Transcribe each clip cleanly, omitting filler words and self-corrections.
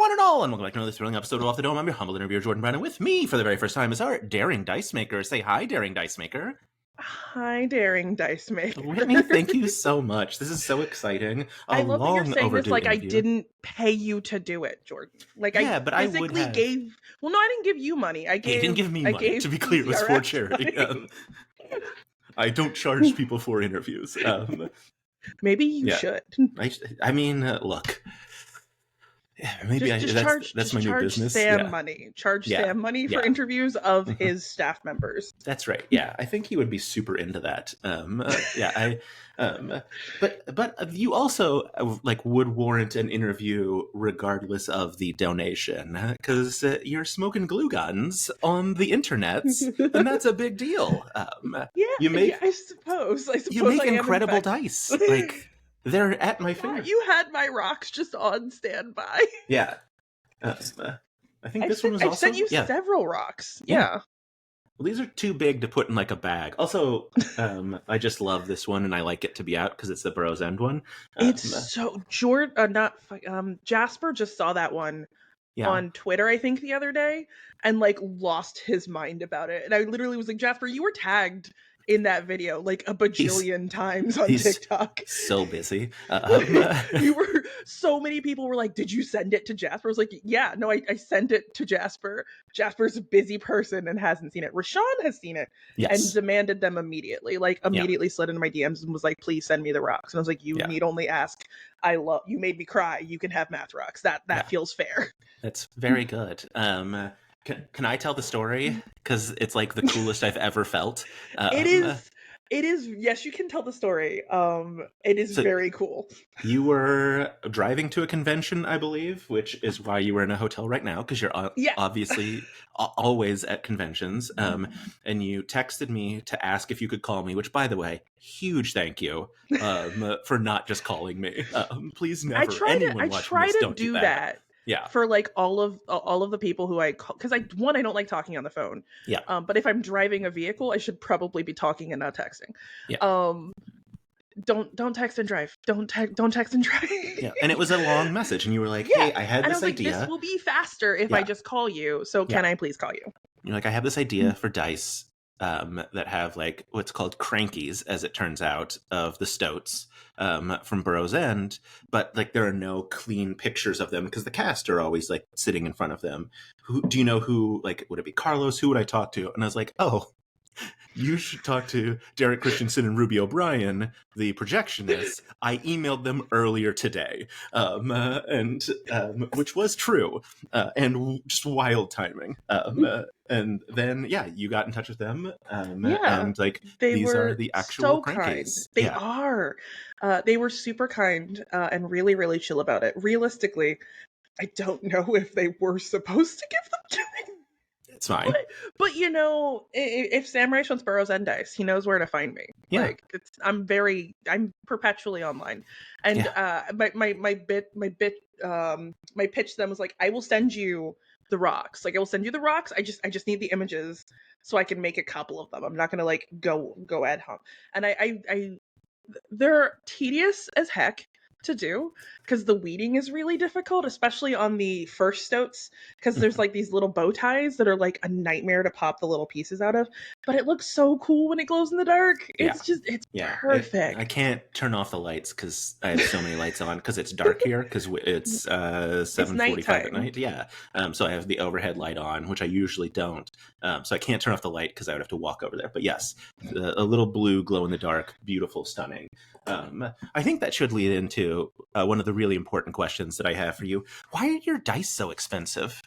one and all, and welcome back to another thrilling episode of Off the Dome. I'm your humble interviewer, Jordan Brown, and with me for the very first time is our daring dice maker. Say hi, daring dice maker. Hi, daring dice maker. Whitney, thank you so much. This is so exciting. I love that you're saying this like interview. I didn't pay you to do it, Jordan. Like but I physically gave. Well, no, I didn't give you money. You didn't give me money. To be clear, it was for charity. I don't charge people for interviews. Maybe you should. I mean, look. Maybe that's my new business. Sam money. Charge Sam money for interviews of his staff members. That's right. Yeah, I think he would be super into that. But you also would warrant an interview regardless of the donation, because you're smoking glue guns on the internet, and that's a big deal. I suppose you make incredible dice. They're at my finger. You had my rocks just on standby. Yeah. I think this one was also... I sent you several rocks. Yeah. Well, these are too big to put in a bag. Also, I just love this one, and I like it to be out because it's the Burrow's End one. It's so... Jasper just saw that one on Twitter, I think, the other day, and lost his mind about it. And I literally was like, Jasper, you were tagged in that video a bajillion times on TikTok. So busy. So many people were like, did you send it to Jasper? I was like, yeah, no, I sent it to Jasper. Jasper's a busy person and hasn't seen it. Rashawn has seen it and demanded them immediately. Immediately slid into my DMs and was like, please send me the rocks. And I was like, you need only ask. You made me cry. You can have math rocks. That feels fair. That's very good. Can I tell the story? Because it's the coolest I've ever felt. It is. Yes, you can tell the story. It is very cool. You were driving to a convention, I believe, which is why you were in a hotel right now, because you're obviously always at conventions. And you texted me to ask if you could call me, which, by the way, huge thank you for not just calling me. Please never anyone watching this, don't do that. Yeah. For all of the people who I call, because I don't like talking on the phone. Yeah. But if I'm driving a vehicle, I should probably be talking and not texting. Yeah. Don't text and drive. Don't text and drive. Yeah. And it was a long message, and you were like, "Hey, I had this idea. This will be faster if I just call you. So can I please call you?" You're like, "I have this idea for dice that have what's called crankies, as it turns out, of the stoats from Burrow's End, but there are no clean pictures of them because the cast are always sitting in front of them. Do you know who? Would it be Carlos? Who would I talk to?" And I was like, "Oh, you should talk to Derek Christensen and Ruby O'Brien, the projectionists. I emailed them earlier today," and which was true, and just wild timing. And then, you got in touch with them, and these are the actual crankies. They are. They were super kind and really, really chill about it. Realistically, I don't know if they were supposed to give them to me. It's fine. But if Samurai wants Burrow's End dice, he knows where to find me. Yeah. I'm perpetually online. And my pitch to them was I will send you the rocks. I will send you the rocks. I just need the images so I can make a couple of them. I'm not gonna go ad hoc. And they're tedious as heck to do because the weeding is really difficult, especially on the first stoats, because there's these little bow ties that are a nightmare to pop the little pieces out of, but it looks so cool when it glows in the dark. It's perfect. I can't turn off the lights because I have so many lights on because it's dark here because it's 7:45 at night. So I have the overhead light on, which I usually don't, so I can't turn off the light because I would have to walk over there. But yes, a little blue glow in the dark, beautiful, stunning. I think that should lead into one of the really important questions that I have for you. Why are your dice so expensive?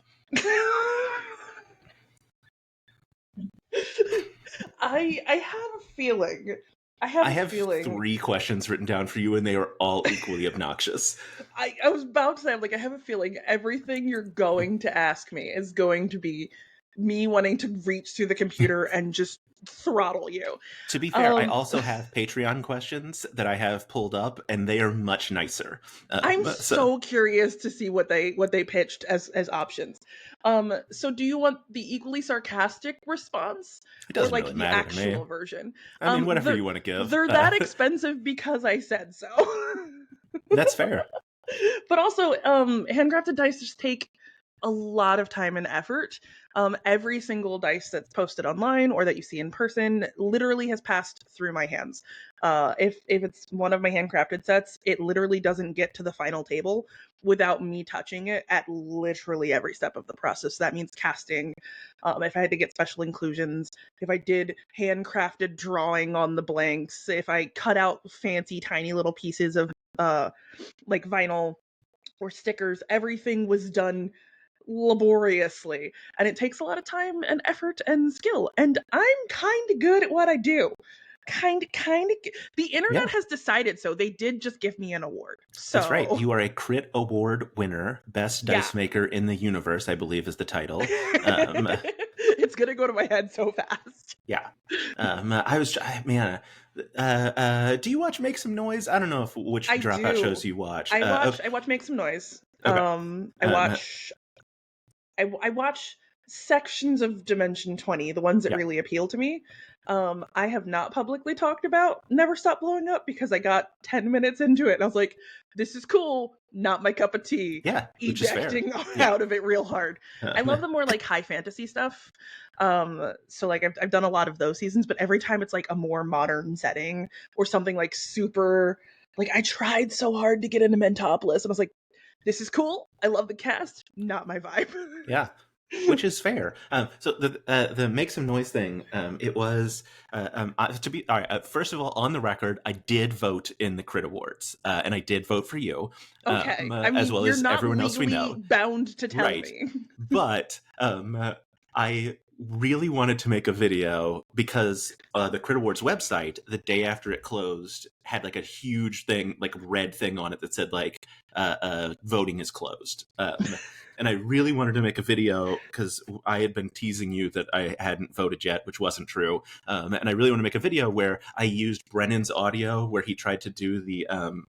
I have a feeling. I have 3 questions written down for you, and they are all equally obnoxious. I was about to say, I have a feeling everything you're going to ask me is going to be me wanting to reach through the computer and just throttle you. To be fair, I also have Patreon questions that I have pulled up, and they are much nicer. I'm so curious to see what they pitched as options. So do you want the equally sarcastic response? It doesn't really the matter to me. actual version? I mean, whatever you want to give. They're that expensive because I said so. That's fair. But also, handcrafted dice just take a lot of time and effort. Every single dice that's posted online or that you see in person literally has passed through my hands. If it's one of my handcrafted sets, it literally doesn't get to the final table without me touching it at literally every step of the process. That means casting, if I had to get special inclusions, if I did handcrafted drawing on the blanks, if I cut out fancy tiny little pieces of like vinyl or stickers, everything was done laboriously, and it takes a lot of time and effort and skill, and I'm kind of good at what I do. Kind of the internet Yeah, has decided so. They did just give me an award, that's right. so You are a Crit Award winner. Best yeah. dice maker in the universe, I believe, is the title. It's gonna go to my head so fast. Yeah. Man, do you watch Make Some Noise? I don't know which I Dropout do. shows you watch. I watch Make Some Noise. Okay. I Um, watch I watch sections of Dimension 20, the ones that yeah. really appeal to me. I have not publicly talked about Never Stop Blowing Up because I got 10 minutes into it and I was like, this is cool, not my cup of tea. Yeah, which is fair. Ejecting Yeah. out of it real hard. I love the more like high fantasy stuff. So like I've done a lot of those seasons, but every time it's like a more modern setting or something like super, like I tried so hard to get into Mentopolis and I was like, this is cool. I love the cast, not my vibe. Yeah, which is fair. So the Make Some Noise thing, it was to be all right. First of all, on the record, I did vote in the Crit Awards, and I did vote for you, Okay. I as mean, well you're as not everyone else we legally know. bound to tell Right. me. But I really wanted to make a video because the Crit Awards website, the day after it closed, had like a huge thing, like red thing on it that said like voting is closed. And I really wanted to make a video because I had been teasing you that I hadn't voted yet, which wasn't true. And I really want to make a video where I used Brennan's audio where he tried to do the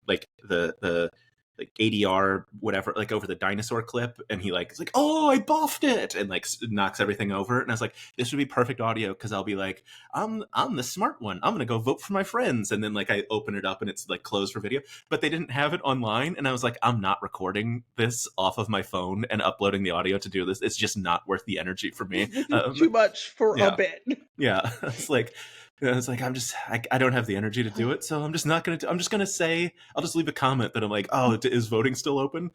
like the like ADR whatever, like over the dinosaur clip, and he like is like, oh, I buffed it, and like knocks everything over. And I was like, this would be perfect audio because I'll be like, I'm the smart one, I'm gonna go vote for my friends, and then like I open it up and it's like closed for video. But they didn't have it online, and I was like, I'm not recording this off of my phone and uploading the audio to do this. It's just not worth the energy for me. Too much for yeah. a bit. Yeah, it's like I don't have the energy to do it, so I'm just not gonna. I'm just gonna say I'll just leave a comment that I'm like, oh, is voting still open?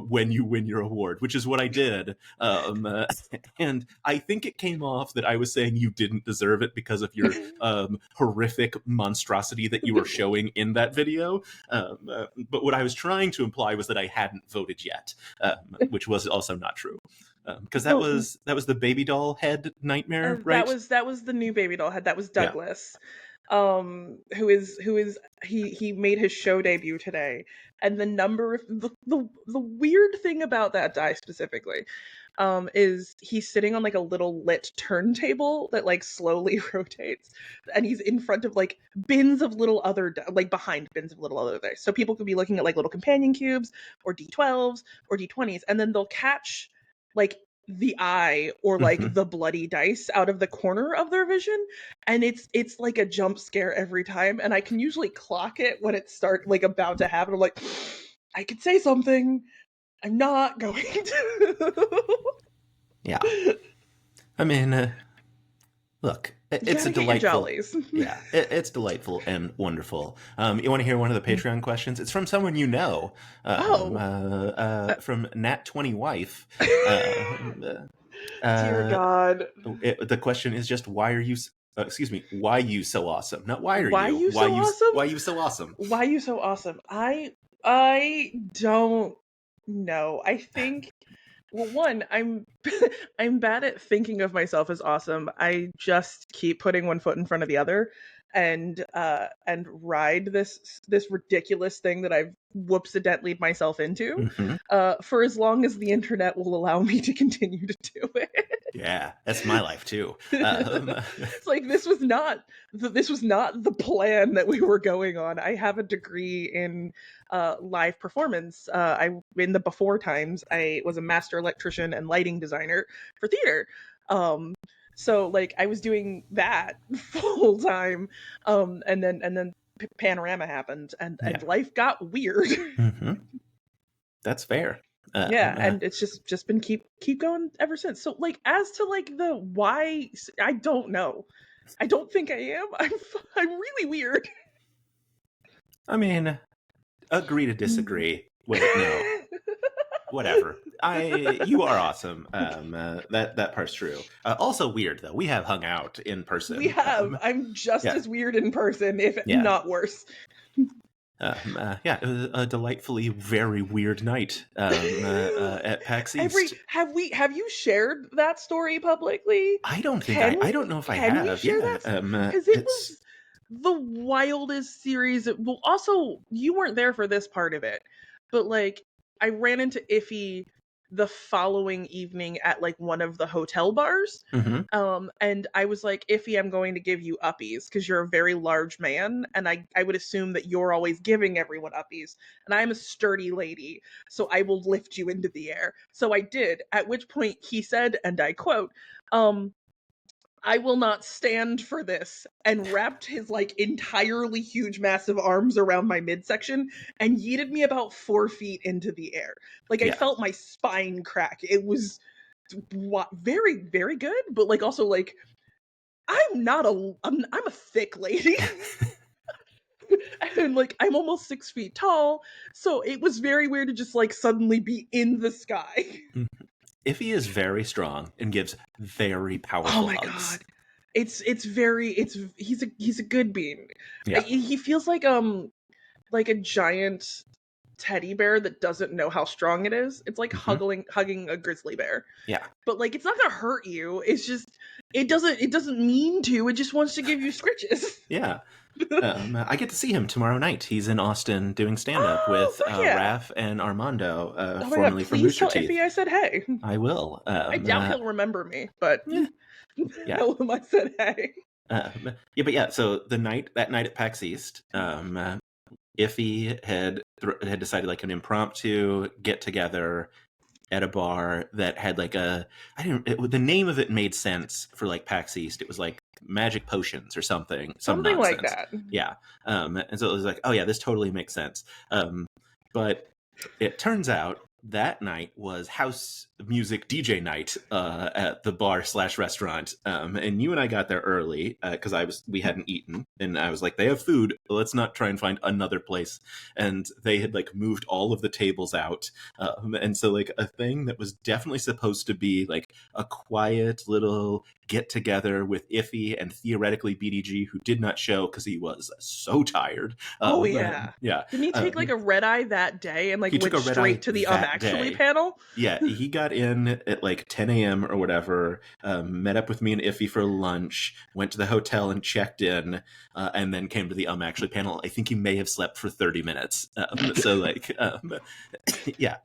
When you win your award, which is what I did. And I think it came off that I was saying you didn't deserve it because of your horrific monstrosity that you were showing in that video. But what I was trying to imply was that I hadn't voted yet, which was also not true. Because that was the baby doll head nightmare, right? That was the new baby doll head. That was Douglas. Who is he made his show debut today, and the number of the weird thing about that die specifically is he's sitting on like a little lit turntable that like slowly rotates, and he's in front of like bins of little other like behind bins of little other dice, so people could be looking at like little companion cubes or d12s or d20s, and then they'll catch like the eye or like the bloody dice out of the corner of their vision, and it's like a jump scare every time, and I can usually clock it when it start like about to happen. I'm like, I could say something, I'm not going to. Yeah, I mean, look, it's a delightful. Yeah, it's delightful and wonderful. You want to hear one of the Patreon questions? It's from someone you know, from Nat20 Wife. Dear God. The question is just why are you? Excuse me, why you so awesome? Not why are Why you? you so awesome? Why you so awesome? Why you so awesome? I don't know. I think, well, one, I'm I'm bad at thinking of myself as awesome. I just keep putting one foot in front of the other and ride this ridiculous thing that I've whoopsidently myself into for as long as the internet will allow me to continue to do it. Yeah, that's my life too. It's like this was not the plan that we were going on. I have a degree in live performance. I in the before times I was a master electrician and lighting designer for theater. So like I was doing that full time, and then Panorama happened, and life got weird. That's fair. Yeah, and it's just been keep going ever since. So like as to like the why, I don't know. I don't think I am. I'm really weird. I mean, agree to disagree. Wait, no, whatever. You are awesome. That part's true. Also weird though. We have hung out in We person. have. I'm just Yeah, as weird in person, if yeah. not worse. Yeah, it was a delightfully very weird night at PAX East. Have you shared that story publicly? I don't think I don't know if I Can we have. share Yeah, that? Because it it's was the wildest series. Well, also you weren't there for this part of it, but like I ran into Iffy the following evening at like one of the hotel bars. mhm. And I was like, Iffy, I'm going to give you uppies because you're a very large man, and I would assume that you're always giving everyone uppies. And I'm a sturdy lady, so I will lift you into the air. So I did, at which point he said, and I quote, I will not stand for this, and wrapped his like entirely huge massive arms around my midsection and yeeted me about 4 feet into the air. Like I Yeah. felt my spine crack. It was very, very good, but like also like I'm a thick lady. And like I'm almost 6 feet tall, so it was very weird to just like suddenly be in the sky. Mhm. Iffy is very strong and gives very Oh powerful my hugs. god. He's a good being. Yeah. He feels like a giant teddy bear that doesn't know how strong it is. It's like Hmm. hugging a grizzly bear. Yeah. But like it's not gonna hurt you. It's just it doesn't mean to. It just wants to give you scritches. Yeah. I get to see him tomorrow night. He's in Austin doing stand up Oh with fuck yeah. Raph and Armando, Oh my god, formerly from please Rooster tell Teeth. Iffy I said hey. I will. I doubt he'll remember me, but Yeah. Yeah. tell him I said hey. Yeah, but yeah. So that night at PAX East, Iffy had decided like an impromptu get together at a bar that had like the name of it made sense for like PAX East. It was like magic potions or something, some Something like nonsense. that. Yeah. And so it was like, oh yeah, this totally makes sense. But it turns out that night was house music DJ night at the bar/restaurant. And you and I got there early because we hadn't eaten, and I was like, they have food. Let's not try and find another place. And they had like moved all of the tables out, and so like a thing that was definitely supposed to be like a quiet little get together with Iffy and theoretically BDG, who did not show because he was so tired. Oh yeah. Yeah. Didn't he take like a red eye that day and like He took went a red eye straight to the that actually day. panel? Yeah, he got in at like 10 a.m. or whatever, met up with me and Iffy for lunch, went to the hotel and checked in, and then came to the actually panel. I think he may have slept for 30 minutes. So like, yeah,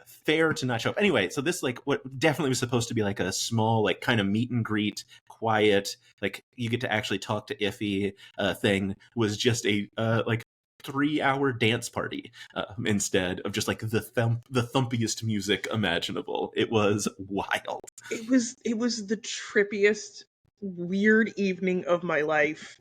fair to not show up. Anyway, so this like what definitely was supposed to be like a small like kind of meet and greet, quiet, like you get to actually talk to Iffy thing was just a like 3-hour dance party instead of just like the thumpiest music imaginable. It was wild. It was the trippiest, weird evening of my life.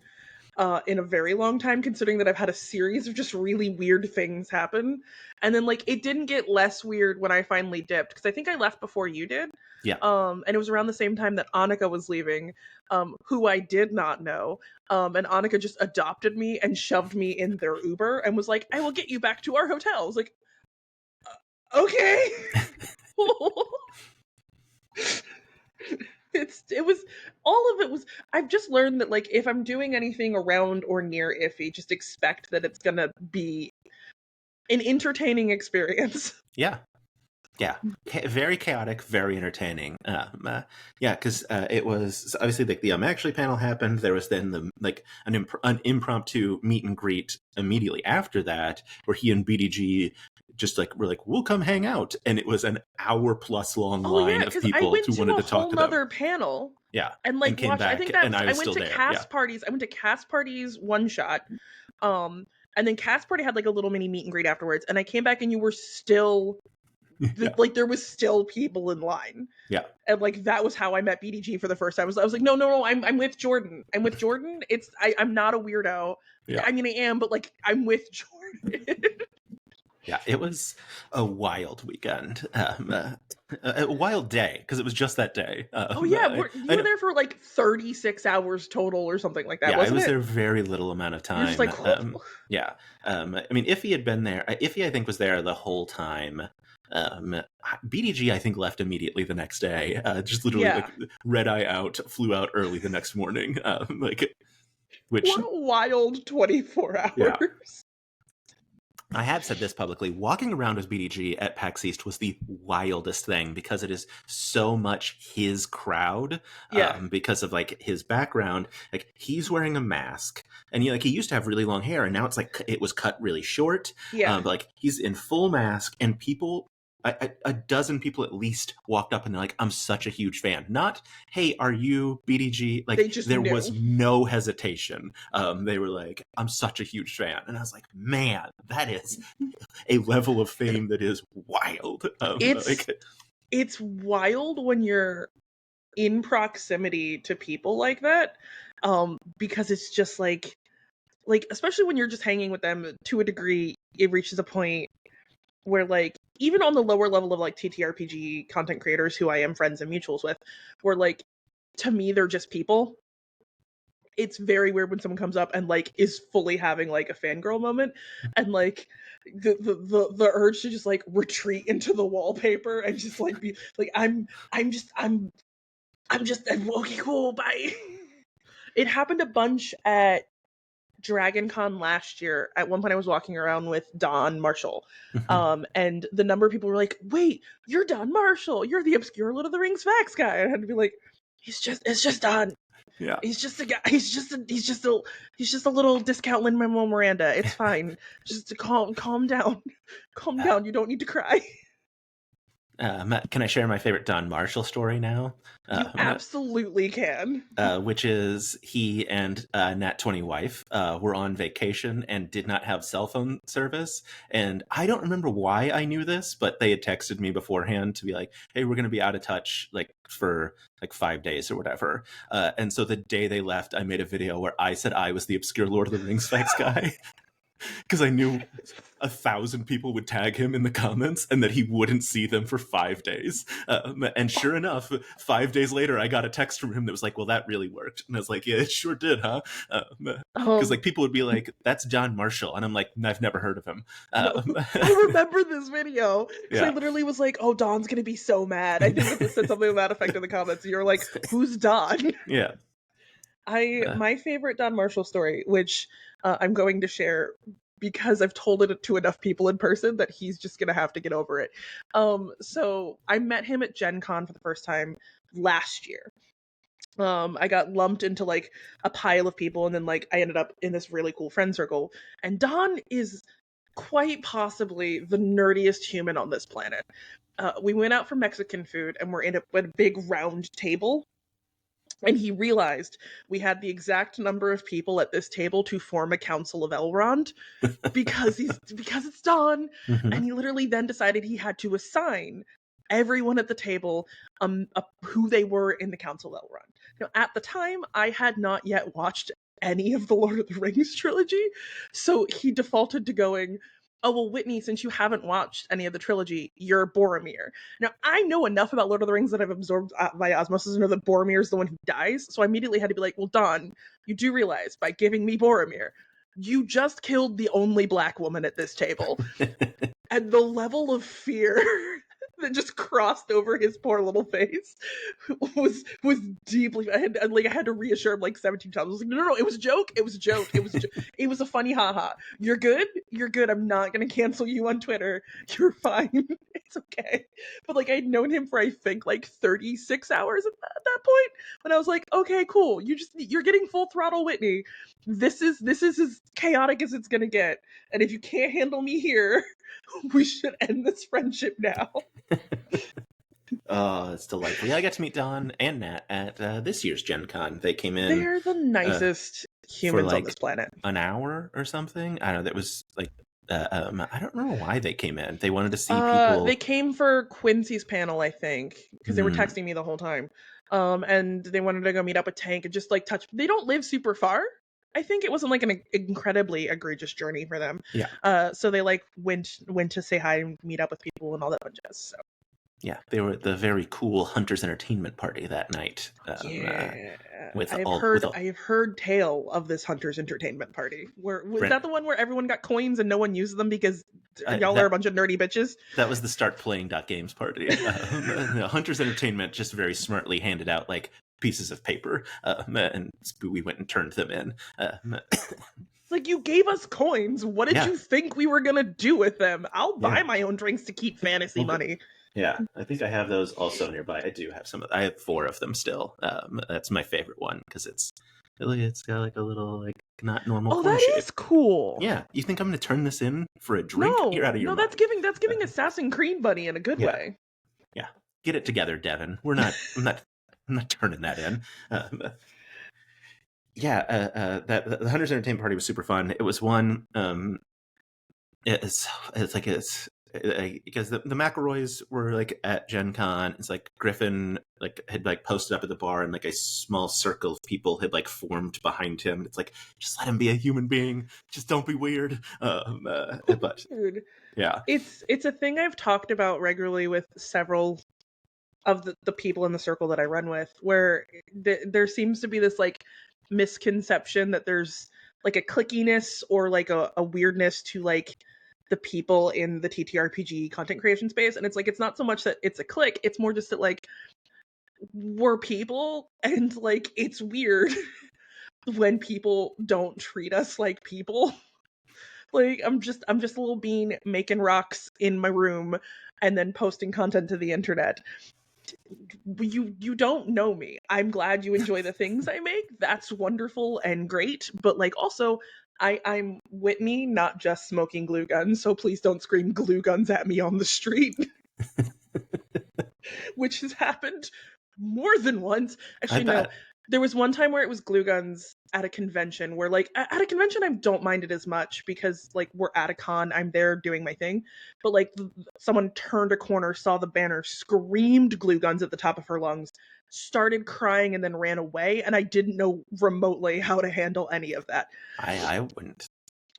In a very long time, considering that I've had a series of just really weird things happen. And then like it didn't get less weird when I finally dipped, because I think I left before you did. Yeah. And it was around the same time that Annika was leaving, who I did not know. And Annika just adopted me and shoved me in their Uber and was like, I will get you back to our hotel. I was like, okay. It was all of it was I've just learned that like if I'm doing anything around or near Iffy, just expect that it's gonna be an entertaining experience. Yeah. Yeah, very chaotic, very entertaining. Yeah, because it was obviously like the actually panel happened. There was then the like an impromptu meet and greet immediately after that, where he and BDG just like were like, we'll come hang out, and it was an hour plus long Oh line yeah, of because I people went who to wanted a to talk whole to them. nother panel. Yeah, And like came watched I back, think that and was I I was went still to there. cast Yeah. parties. I went to cast parties one shot. And then cast party had like a little mini meet and greet afterwards, and I came back and you were still Yeah. like there was still people in line. Yeah. And like that was how I met BDG for the first time. I was like, no, I'm with Jordan. I'm with Jordan. I'm not a weirdo. Yeah. I mean I am, but like I'm with Jordan. Yeah, it was a wild weekend, a wild day because it was just that day. Oh yeah, I you were know. there for like 36 hours total or something like that, Yeah, I wasn't was it? there very little amount of You're just time. like, Yeah, I mean, Iffy had been there. Iffy, I think, was there the whole time. Um, BDG, I think, left immediately the next day. Just literally yeah. like red eye out, flew out early the next morning. Like, which What a wild 24 yeah, hours. I have said this publicly. Walking around as BDG at PAX East was the wildest thing because it is so much his crowd. Yeah. Because of like his background, like he's wearing a mask, and he used to have really long hair, and now it's like it was cut really short. Yeah. But like he's in full mask, and people. A dozen people at least walked up and they're like, "I'm such a huge fan." Not, "Hey, are you BDG?" They Like just there was knew. no hesitation. They were like, "I'm such a huge fan," and I was like, "Man, that is a level of fame that is wild." It's it's wild when you're in proximity to people like that. Because it's just like especially when you're just hanging with them to a degree, it reaches a point where like even on the lower level of like TTRPG content creators who I am friends and mutuals with, where like to me they're just people. It's very weird when someone comes up and like is fully having like a fangirl moment, and like the urge to just like retreat into the wallpaper and just like be like I'm just okay, cool, bye. It happened a bunch at Dragon Con last year. At one point I was walking around with Don Marshall. And the number of people were like, "Wait, you're Don Marshall. You're the obscure Lord of the Rings facts guy." And I had to be like, it's just Don. Yeah. He's just a guy. He's just a little discount Lin Manuel Miranda. It's fine. Just to calm down, calm Uh, down. You don't need to cry. can I share my favorite Don Marshall story now? You absolutely can. Which is he and Nat 20 wife were on vacation and did not have cell phone service. And I don't remember why I knew this, but they had texted me beforehand to be like, "Hey, we're going to be out of touch like for like 5 days or whatever." And so the day they left, I made a video where I said I was the obscure Lord of the Rings facts guy. Because I knew 1,000 people would tag him in the comments and that he wouldn't see them for 5 days. And sure enough, 5 days later, I got a text from him that was like, "Well, that really worked." And I was like, "Yeah, it sure did, huh?" Because like Um, people would be like, "That's John Marshall," and I'm like, "I've never heard of him." no, Um, I remember this video because I yeah, literally was like, "Oh, Don's gonna be so mad." I think that said something to that effect in the comments. And you're like, "Who's Don?" yeah. I Uh, my favorite Don Marshall story, which I'm going to share because I've told it to enough people in person that he's just gonna have to get over it. So I met him at Gen Con for the first time last year. I got lumped into like a pile of people, and then like I ended up in this really cool friend circle. And Don is quite possibly the nerdiest human on this planet. We went out for Mexican food, and we're in a big round table, and he realized we had the exact number of people at this table to form a council of Elrond because it's Don. mhm. And he literally then decided he had to assign everyone at the table who they were in the council of Elrond. Now, at the time, I had not yet watched any of the Lord of the Rings trilogy, so he defaulted to going, "Oh, well, Whitney, since you haven't watched any of the trilogy, you're Boromir." Now, I know enough about Lord of the Rings that I've absorbed via osmosis to know that Boromir is the one who dies, so I immediately had to be like, "Well, Don, you do realize by giving me Boromir, you just killed the only black woman at this table." And the level of fear that just crossed over his poor little face was deeply. I had to reassure him like 17 times. I was like, no, it was a joke. It was a joke. It was a funny haha. You're good. You're good. I'm not gonna cancel you on Twitter. You're fine. It's okay. But like I'd known him for I think like 36 hours at that point. And I was like, okay, cool. You're getting full throttle Whitney. This is as chaotic as it's gonna get. And if you can't handle me here, we should end this friendship now. Oh, it's delightful. Yeah, I got to meet Don and Nat at this year's Gen Con. They came in They're the uh, nicest for humans on this like planet. an hour or something. I don't know. That was like, I don't remember why they came in. They wanted to see They people. came for Quincy's panel, I think, because they were Hmm, texting me the whole time. And they wanted to go meet up with Tank and just like touch. They don't live super far, I think it wasn't like an incredibly egregious journey for them. Yeah. So they like went to say hi and meet up with people and all that fun jazz. So Yeah, they were at the very cool Hunters Entertainment Party that night. yeah, With I've all with heard all tale of this Hunters Entertainment Party. Where was Brent, that the one where everyone got coins and no one used them because y'all are a that bunch of nerdy bitches? that was the Start Playing Games party. No, Hunters Entertainment just very smartly handed out like pieces of paper, and we went and turned them in. Like, you gave us coins. What did Yeah, you think we were gonna do with them? I'll buy yeah. my own drinks to keep fantasy Well, money. yeah, I think I have those also nearby. I do have some. I have 4 of them still. That's my favorite one because it's got like a little like not normal Oh, coin that shape. is cool. Yeah, you think I'm going to turn this in for a drink? You're No, out of your no, that's mind. giving Uh, Assassin Creed Bunny in a good yeah, way. yeah. Get it together, Devin. I'm not turning that in. Yeah, that the Hunters Entertainment Party was super fun. It was one. It's like because the McElroys were like at Gen Con. It's like Griffin like had like posted up at the bar, and like a small circle of people had like formed behind him. It's like, just let him be a human being. Just don't be weird. But Weird. yeah, It's a thing I've talked about regularly with several of the people in the circle that I run with, where there seems to be this like misconception that there's like a clickiness or like a weirdness to like the people in the TTRPG content creation space. And it's like, it's not so much that it's a clique, it's more just that like we're people and like it's weird when people don't treat us like people. Like, I'm just a little bean making rocks in my room and then posting content to the internet. You don't know me. I'm glad you enjoy the things I make. That's wonderful and great. But like, also, I'm Whitney, not just smoking glue guns. So please don't scream glue guns at me on the street, which has happened more than once. I Actually, no. bet. There was one time where it was glue guns at a convention where like at a convention I don't mind it as much because like we're at a con, I'm there doing my thing. But like someone turned a corner, saw the banner, screamed glue guns at the top of her lungs, started crying and then ran away, and I didn't know remotely how to handle any of that. I wouldn't.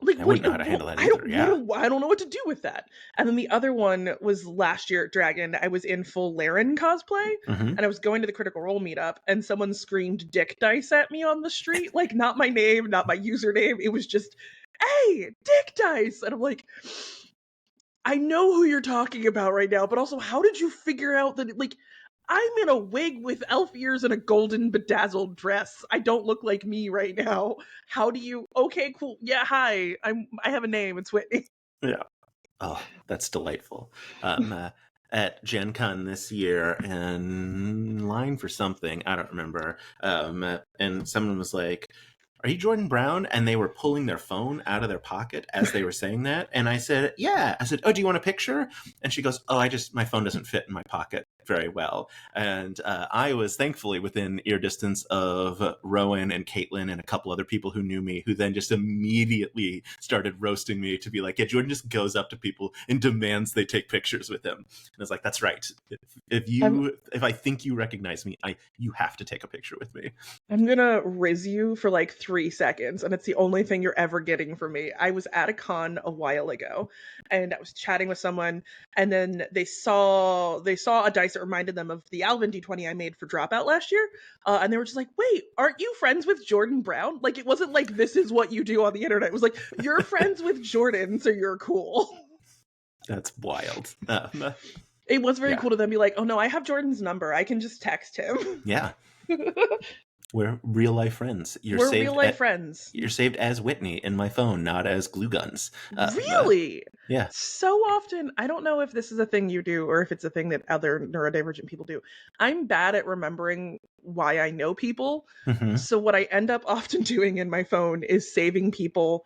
Like, I what, wouldn't know how to handle that I don't either. Yeah. I don't know what to do with that. And then the other one was last year at Dragon. I was in full Laren cosplay, Hmm. and I was going to the Critical Role meetup, and someone screamed "Dick Dice" at me on the street. Like, not my name, not my username. It was just, "Hey, Dick Dice," and I'm like, I know who you're talking about right now, but also, how did you figure out that? Like, I'm in a wig with elf ears and a golden bedazzled dress. I don't look like me right now. How do you? Okay, cool. Yeah, hi. I have a name. It's Whitney. Yeah. Oh, that's delightful. At Gen Con this year, in line for something, I don't remember. And someone was like, "Are you Jordan Brown?" And they were pulling their phone out of their pocket as they were saying that. And I said, "Yeah." I said, "Oh, do you want a picture?" And she goes, "Oh, my phone doesn't fit in my pocket very well." And I was thankfully within ear distance of Rowan and Caitlin and a couple other people who knew me, who then just immediately started roasting me to be like, "Yeah, Jordan just goes up to people and demands they take pictures with him." And I was like, "That's right. I'm If I think you recognize me, you have to take a picture with me." I'm gonna riz you for like 3 seconds, and it's the only thing you're ever getting from me. I was at a con a while ago, and I was chatting with someone, and then they saw a dice that reminded them of the Alvin D20 I made for Dropout last year, and they were just like, "Wait, aren't you friends with Jordan Brown?" Like, it wasn't like this is what you do on the internet. It was like, you're friends with Jordan, so you're cool. That's wild. It was very Yeah, cool to then be like, "Oh no, I have Jordan's number. I can just text him." yeah. We're real life friends. We're real life friends. You're saved as Whitney in my phone, not as glue guns. Really? Yeah. So often, I don't know if this is a thing you do or if it's a thing that other neurodivergent people do. I'm bad at remembering why I know people. Hmm. So, what I end up often doing in my phone is saving people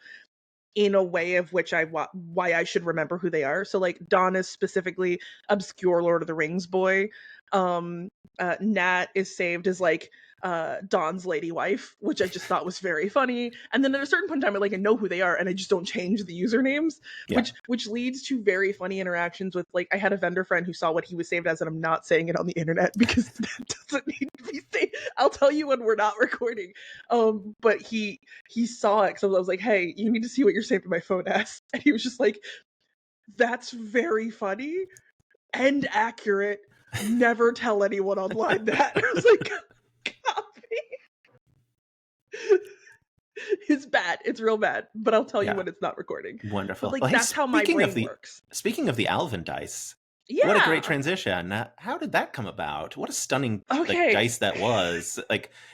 in a way of which why I should remember who they are. So, like, Don is specifically obscure Lord of the Rings boy. Nat is saved as like Dawn's lady wife, which I just thought was very funny. And then at a certain point in time, I know who they are, and I just don't change the usernames, Yeah. which leads to very funny interactions with I had a vendor friend who saw what he was saved as, and I'm not saying it on the internet because that doesn't need to be saved. I'll tell you when we're not recording. But he saw it, so I was like, "Hey, you need to see what you're saved in my phone as," and he was just like, "That's very funny and accurate. Never tell anyone online that." I was like, "Copy." It's bad. It's real bad. But I'll tell you Yeah. when it's not recording. But Wonderful. Well, hey, that's how my brain works. speaking of the Alvin dice, what a great Yeah. transition. How did that come about? What a stunning Okay. dice that was.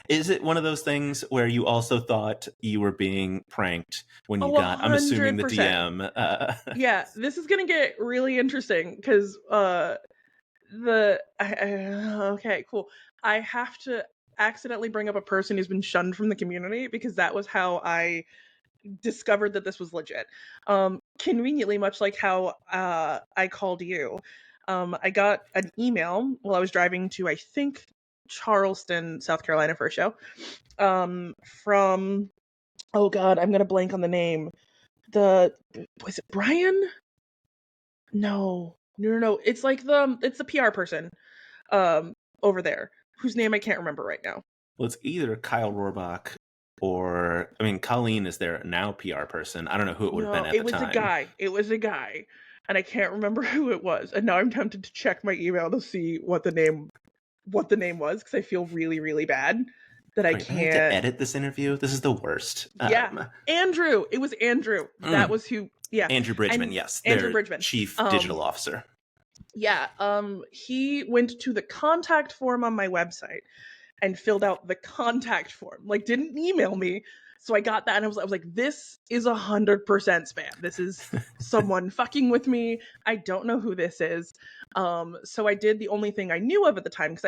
Is it one of those things where you also thought you were being pranked when you Oh, got, I'm assuming, the 100%. DM? Yeah, this is gonna get really interesting because okay, cool. I have to accidentally bring up a person who's been shunned from the community because that was how I discovered that this was legit. Conveniently, much like how I called you, I got an email while I was driving to, I think, Charleston, South Carolina for a show, from, oh God, I'm gonna blank on the name. Was it Brian? No, no, no, no. It's it's the PR person, over there, whose name I can't remember right now. Well, it's either Kyle Rohrbach or, I mean, Colleen is their now PR person. I don't know who it would have been No, at it the was a time. guy. It was a guy. And I can't remember who it was. And now I'm tempted to check my email to see what the name was because I feel really, really bad that I Great. I have to can't. edit this interview. This is the worst. Yeah. Andrew. It was Andrew. That Mm, was who. Yeah. Andrew Bridgman, And yes, Andrew their Bridgman. chief digital officer. Yeah. He went to the contact form on my website and filled out the contact form. Didn't email me. So I got that and I was like, this is 100% spam. This is someone fucking with me. I don't know who this is. So I did the only thing I knew of at the time because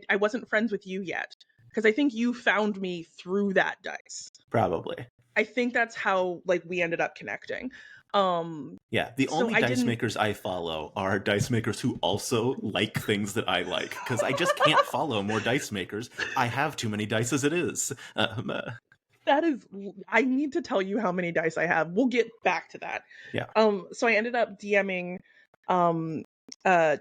I wasn't friends with you yet. Because I think you found me through that dice. Probably. I think that's how we ended up connecting. Yeah, the So only I dice didn't. makers I follow are dice makers who also like things that I like, because I just can't follow more dice makers. I have too many dice as it is. That is, I need to tell you how many dice I have. We'll get back to that. Yeah. So I ended up DMing, um, uh,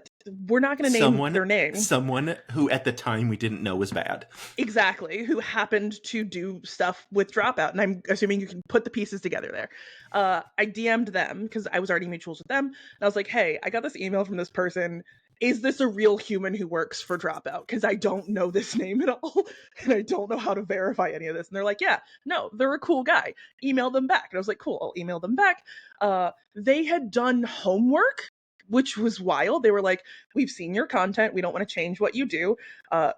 we're not going to name their name. Someone who at the time we didn't know was bad. Exactly, who happened to do stuff with Dropout, and I'm assuming you can put the pieces together there. I DM'd them because I was already mutuals with them, and I was like, "Hey, I got this email from this person. Is this a real human who works for Dropout? Because I don't know this name at all, and I don't know how to verify any of this." And they're like, "Yeah, no, they're a cool guy. Email them back." And I was like, "Cool, I'll email them back." They had done homework, which was wild. They were like, "We've seen your content. We don't want to change what you do.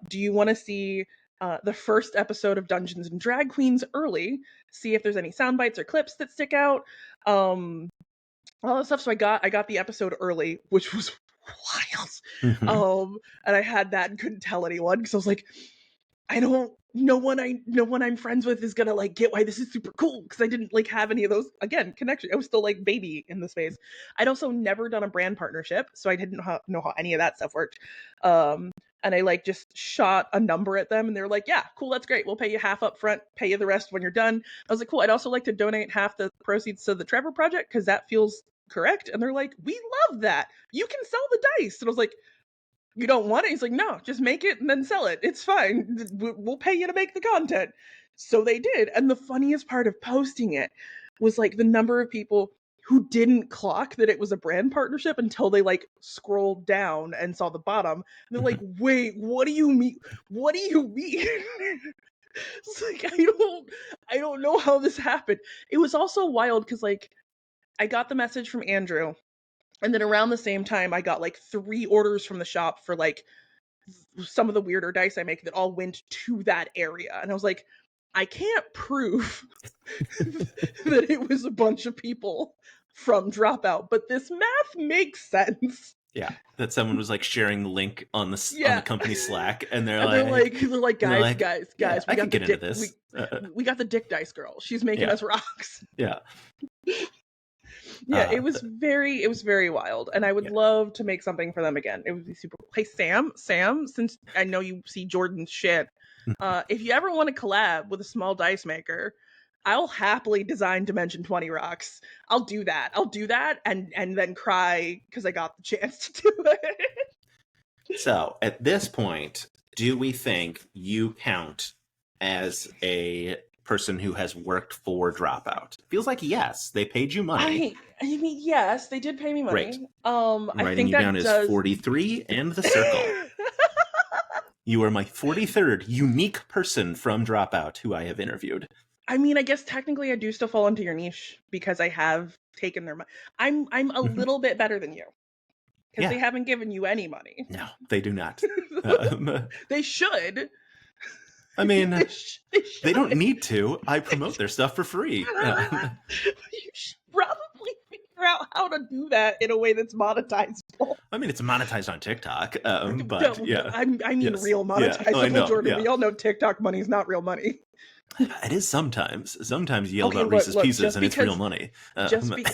Do you want to see the first episode of Dungeons and Drag Queens early, see if there's any sound bites or clips that stick out, all that stuff." So I got the episode early, which was wild. And I had that and couldn't tell anyone because I was like, no one I'm friends with is gonna get why this is super cool because I didn't have any of those connections. I was still baby in the space. I'd also never done a brand partnership, so I didn't know how any of that stuff worked. And I just shot a number at them and they were like, "Yeah, cool, that's great. We'll pay you half up front, pay you the rest when you're done." I was like, "Cool, I'd also like to donate half the proceeds to the Trevor Project because that feels correct." And they're like, "We love that. You can sell the dice." And I was like, "You don't want it?" He's like, "No, just make it and then sell it. It's fine. We'll pay you to make the content." So they did. And the funniest part of posting it was the number of people who didn't clock that it was a brand partnership until they scrolled down and saw the bottom. And they're like, "Wait, what do you mean? What do you mean?" It's I don't know how this happened. It was also wild because I got the message from Andrew, and then around the same time I got 3 orders from the shop for some of the weirder dice I make that all went to that area. And I was like, I can't prove that it was a bunch of people from Dropout, but this math makes sense. Yeah, that someone was sharing the link on the Yeah. company Slack, and they're And like, they're like, "Guys, yeah, we I got could the get into dick this. we got the dick dice girl. She's making Yeah. us rocks." Yeah. Yeah, it was very wild, and I would Yeah. love to make something for them again. It would be super cool. Hey, Sam, since I know you see Jordan's shit, If you ever want to collab with a small dice maker, I'll happily design Dimension 20 rocks. I'll do that. And then cry because I got the chance to do it. So at this point, do we think you count as a person who has worked for Dropout? Feels like yes, they paid you money. I mean, yes, they did pay me Great. money. I'm I writing think you down that as does. 43 and the circle. You are my 43rd unique person from Dropout who I have interviewed. I mean, I guess technically I do still fall into your niche because I have taken their money. I'm a Mhm. little bit better than you because Yeah. they haven't given you any money. No, they do not. Um, They should. I mean, They they don't should. need to. I promote their stuff for free. You should probably figure out how to do that in a way that's monetizable. I mean, it's monetized on TikTok, but No, yeah. I mean Yes. real Yeah. Oh, I monetizable, know. Jordan. Yeah. We all know TikTok money is not real money. It is sometimes. Sometimes you yell Okay, about Reese's look, Pieces and it's real money. just be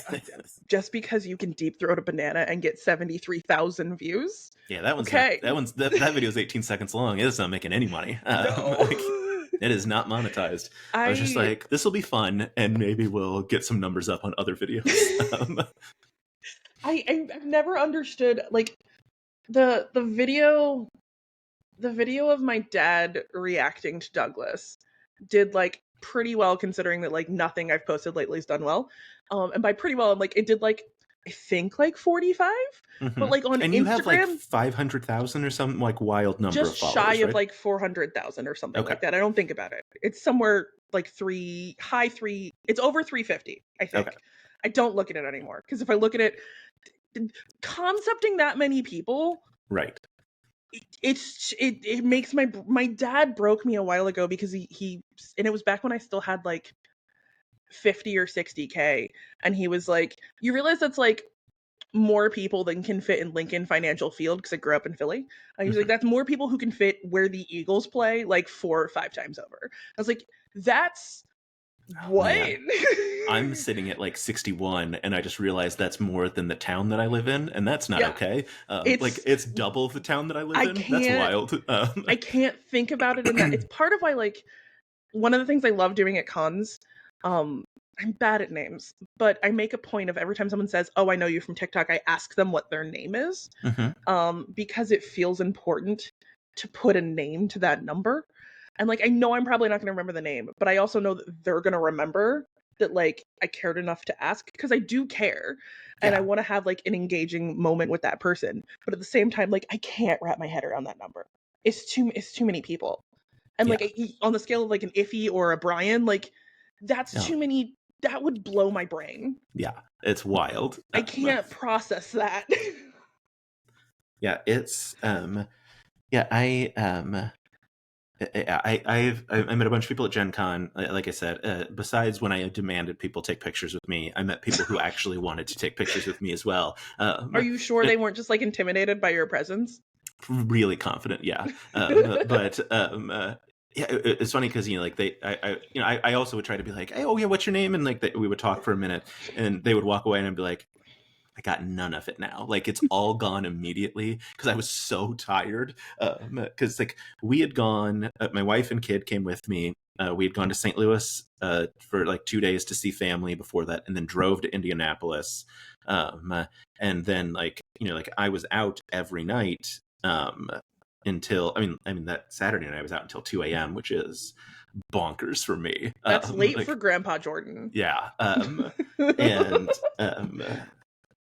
just because you can deep throat a banana and get 73,000 views. Yeah, that one's not. Okay. That video is 18 seconds long. It's not making any money. No. It is not monetized. I was just I like, this will be fun, and maybe we'll get some numbers up on other videos. I've never understood like the video of my dad reacting to Douglas did like pretty well considering that like nothing I've posted lately has done well. And by pretty well, I'm like it did like I think like 45, but like on And you have like Instagram 500,000 or some like wild number just of shy followers, of right? like 400,000 or something Okay. like that. I don't think about it. It's somewhere like high three. It's over 350, I think. Okay. I don't look at it anymore because if I look at it, concepting that many people, Right. it makes my dad broke me a while ago because he and it was back when I still had like 50 or 60K, and he was like, you realize that's like more people than can fit in Lincoln Financial Field because I grew up in Philly. And he was like, Mhm. that's more people who can fit where the Eagles play like 4 or 5 times over. I was like, that's Oh, what? man. I'm sitting at like 61, and I just realized that's more than the town that I live in, and that's not Yeah, okay. Like it's it's double the town that I live I in. That's can't wild. I can't think about it in that. It's part of why like one of the things I love doing at cons, um, I'm bad at names, but I make a point of every time someone says, "Oh, I know you from TikTok," I ask them what their name is, Mhm. because it feels important to put a name to that number. And like, I know I'm probably not going to remember the name, but I also know that they're going to remember that like I cared enough to ask because I do care and I Yeah. want to have like an engaging moment with that person. But at the same time, like I can't wrap my head around that number. It's too many people. And Yeah. like on the scale of like an Iffy or a Brian, like that's Oh, too many. That would blow my brain. yeah. It's wild. I can't process that. Yeah. It's yeah. I met a bunch of people at Gen Con. Like I said, besides when I demanded people take pictures with me, I met people who actually wanted to take pictures with me as well. Are you sure they weren't just like intimidated by your presence? Really confident, yeah. But yeah, it's funny because like I also would try to be like, hey, oh yeah, what's your name? And like we would talk for a minute, and they would walk away, and I'd be like, I got none of it now. Like it's all gone immediately because I was so tired. Because like we had gone, my wife and kid came with me. We had gone to St. Louis for like 2 days to see family before that, and then drove to Indianapolis. And then like I was out every night until I mean that Saturday night I was out until 2 a.m., which is bonkers for me. That's late Like for Grandpa Jordan. yeah. And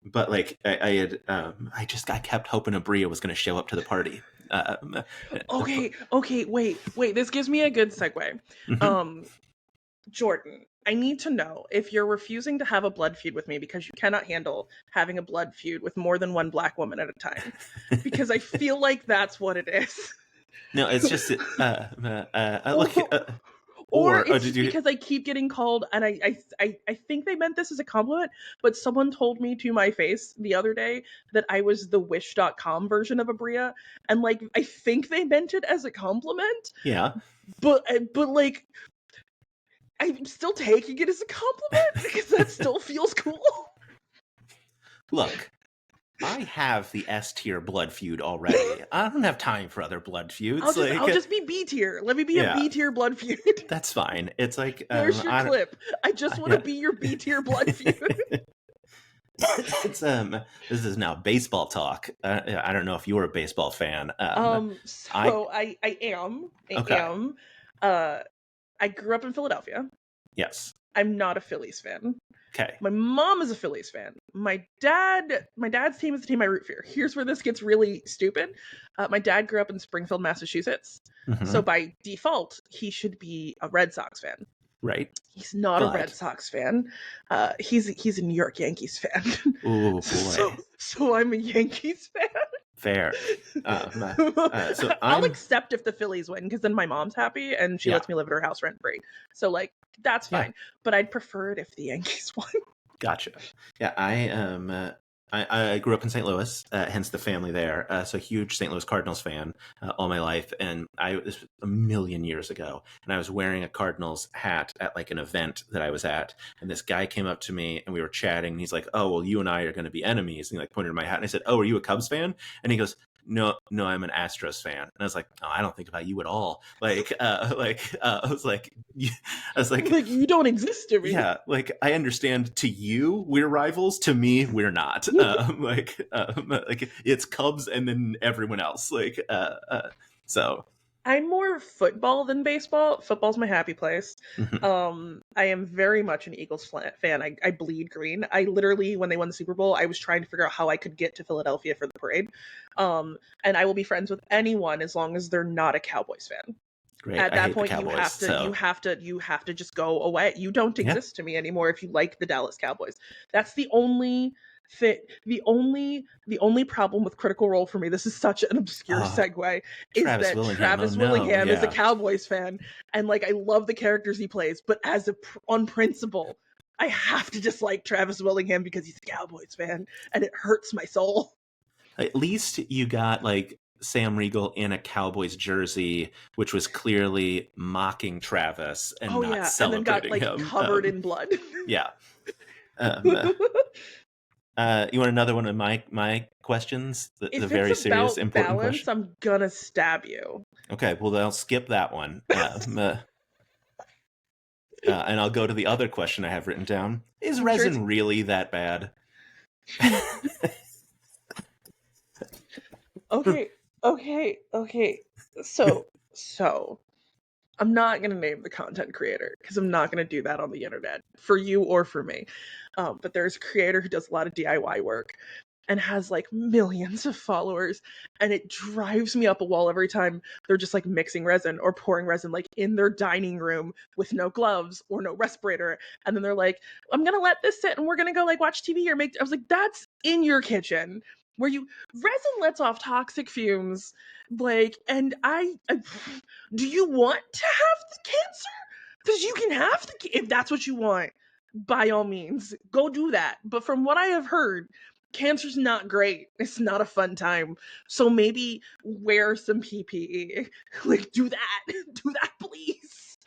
but like I had I kept hoping Abria was going to show up to the party. Okay, wait. This gives me a good segue. Mhm. Um, Jordan, I need to know if you're refusing to have a blood feud with me because you cannot handle having a blood feud with more than one black woman at a time. Because I feel like that's what it is. No, it's just look. Or Or it's did just you? because I keep getting called, and I think they meant this as a compliment, but someone told me to my face the other day that I was the Wish.com version of Abria, and like I think they meant it as a compliment, Yeah. but like I'm still taking it as a compliment because that still feels cool. Look, I have the S tier blood feud already. I don't have time for other blood feuds. I'll Like, just be B tier. Let me be a yeah, B tier blood feud. that's fine. It's like, There's your I don't, clip. I just want to yeah. be your B tier blood feud. It's this is now baseball talk. I don't know if you're a baseball fan. I So I am. I okay. am. I grew up in Philadelphia. Yes. I'm not a Phillies fan. Okay. My mom is a Phillies fan. My dad's team is the team I root for. Here's where this gets really stupid. My dad grew up in Springfield, Massachusetts. So Hmm. by default, he should be a Red Sox fan. Right. He's not a Red But Sox fan. He's a New York Yankees fan. oh so boy, so I'm a Yankees fan. fair. So I'll I'm accept if the Phillies win because then my mom's happy and she yeah, lets me live at her house rent free. So like that's yeah. fine. But I'd prefer it if the Yankees won. Gotcha. Yeah, I grew up in St. Louis, hence the family there. So huge St. Louis Cardinals fan all my life, and this was a million years ago, and I was wearing a Cardinals hat at like an event that I was at, and this guy came up to me and we were chatting, and he's like, "Oh, well, you and I are going to be enemies," and he like pointed to my hat, and I said, "Oh, are you a Cubs fan?" And he goes, "No, no, I'm an Astros fan." And I was like, "Oh, I don't think about you at all." I was like, I was like, Like you don't exist to me. yeah, like I understand to you we're rivals, to me we're not. Like it's Cubs and then everyone else. So I'm more football than baseball. Football's my happy place. mhm. I am very much an Eagles fan. I bleed green. I literally, when they won the Super Bowl, I was trying to figure out how I could get to Philadelphia for the parade. And I will be friends with anyone as long as they're not a Cowboys fan. Great. At I that hate the point, Cowboys. So you have to just go away. You don't yeah. exist to me anymore if you like the Dallas Cowboys. That's the only fit. The only problem with Critical Role for me. This is such an obscure Oh, segue. Is Travis that Willingham. Oh Travis no. Willingham is a Yeah. Cowboys fan, and like I love the characters he plays, but on principle, I have to dislike Travis Willingham because he's a Cowboys fan, and it hurts my soul. At least you got like Sam Riegel in a Cowboys jersey, which was clearly mocking Travis and Oh not yeah, and then got celebrating like him. covered in blood. Yeah. Um, you want another one of my questions? The If it's very serious, about important balance, question. I'm gonna stab you. Okay, well, then I'll skip that one. And I'll go to the other question I have written down. Is I'm sure it's resin really that bad? okay, okay. So I'm not gonna name the content creator because I'm not gonna do that on the internet for you or for me. But there's a creator who does a lot of DIY work and has like millions of followers, and it drives me up a wall every time they're just like mixing resin or pouring resin like in their dining room with no gloves or no respirator, and then they're like, I'm gonna let this sit and we're gonna go like watch TV or make. I was like, that's in your kitchen where you resin lets off toxic fumes, like, and I do you want to have the cancer? Because you can have the if that's what you want, by all means go do that. But from what I have heard, cancer's not great. It's not a fun time. So maybe wear some PPE. Like do that. Do that please.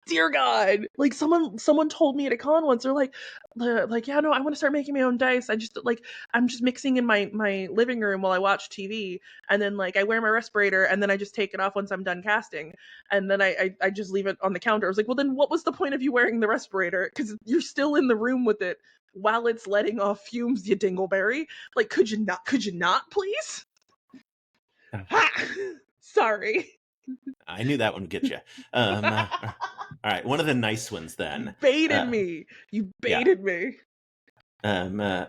Dear God. Like someone told me at a con once, they're like, yeah, no, I want to start making my own dice. I'm just mixing in my living room while I watch TV. And then like I wear my respirator and then I just take it off once I'm done casting. And then I just leave it on the counter. I was like, well then what was the point of you wearing the respirator? Because you're still in the room with it while it's letting off fumes, you dingleberry. Like, could you not, please? Ha! Sorry. I knew that one would get you. All right, one of the nice ones You then. baited Uh, me. You yeah. baited me. Um, uh,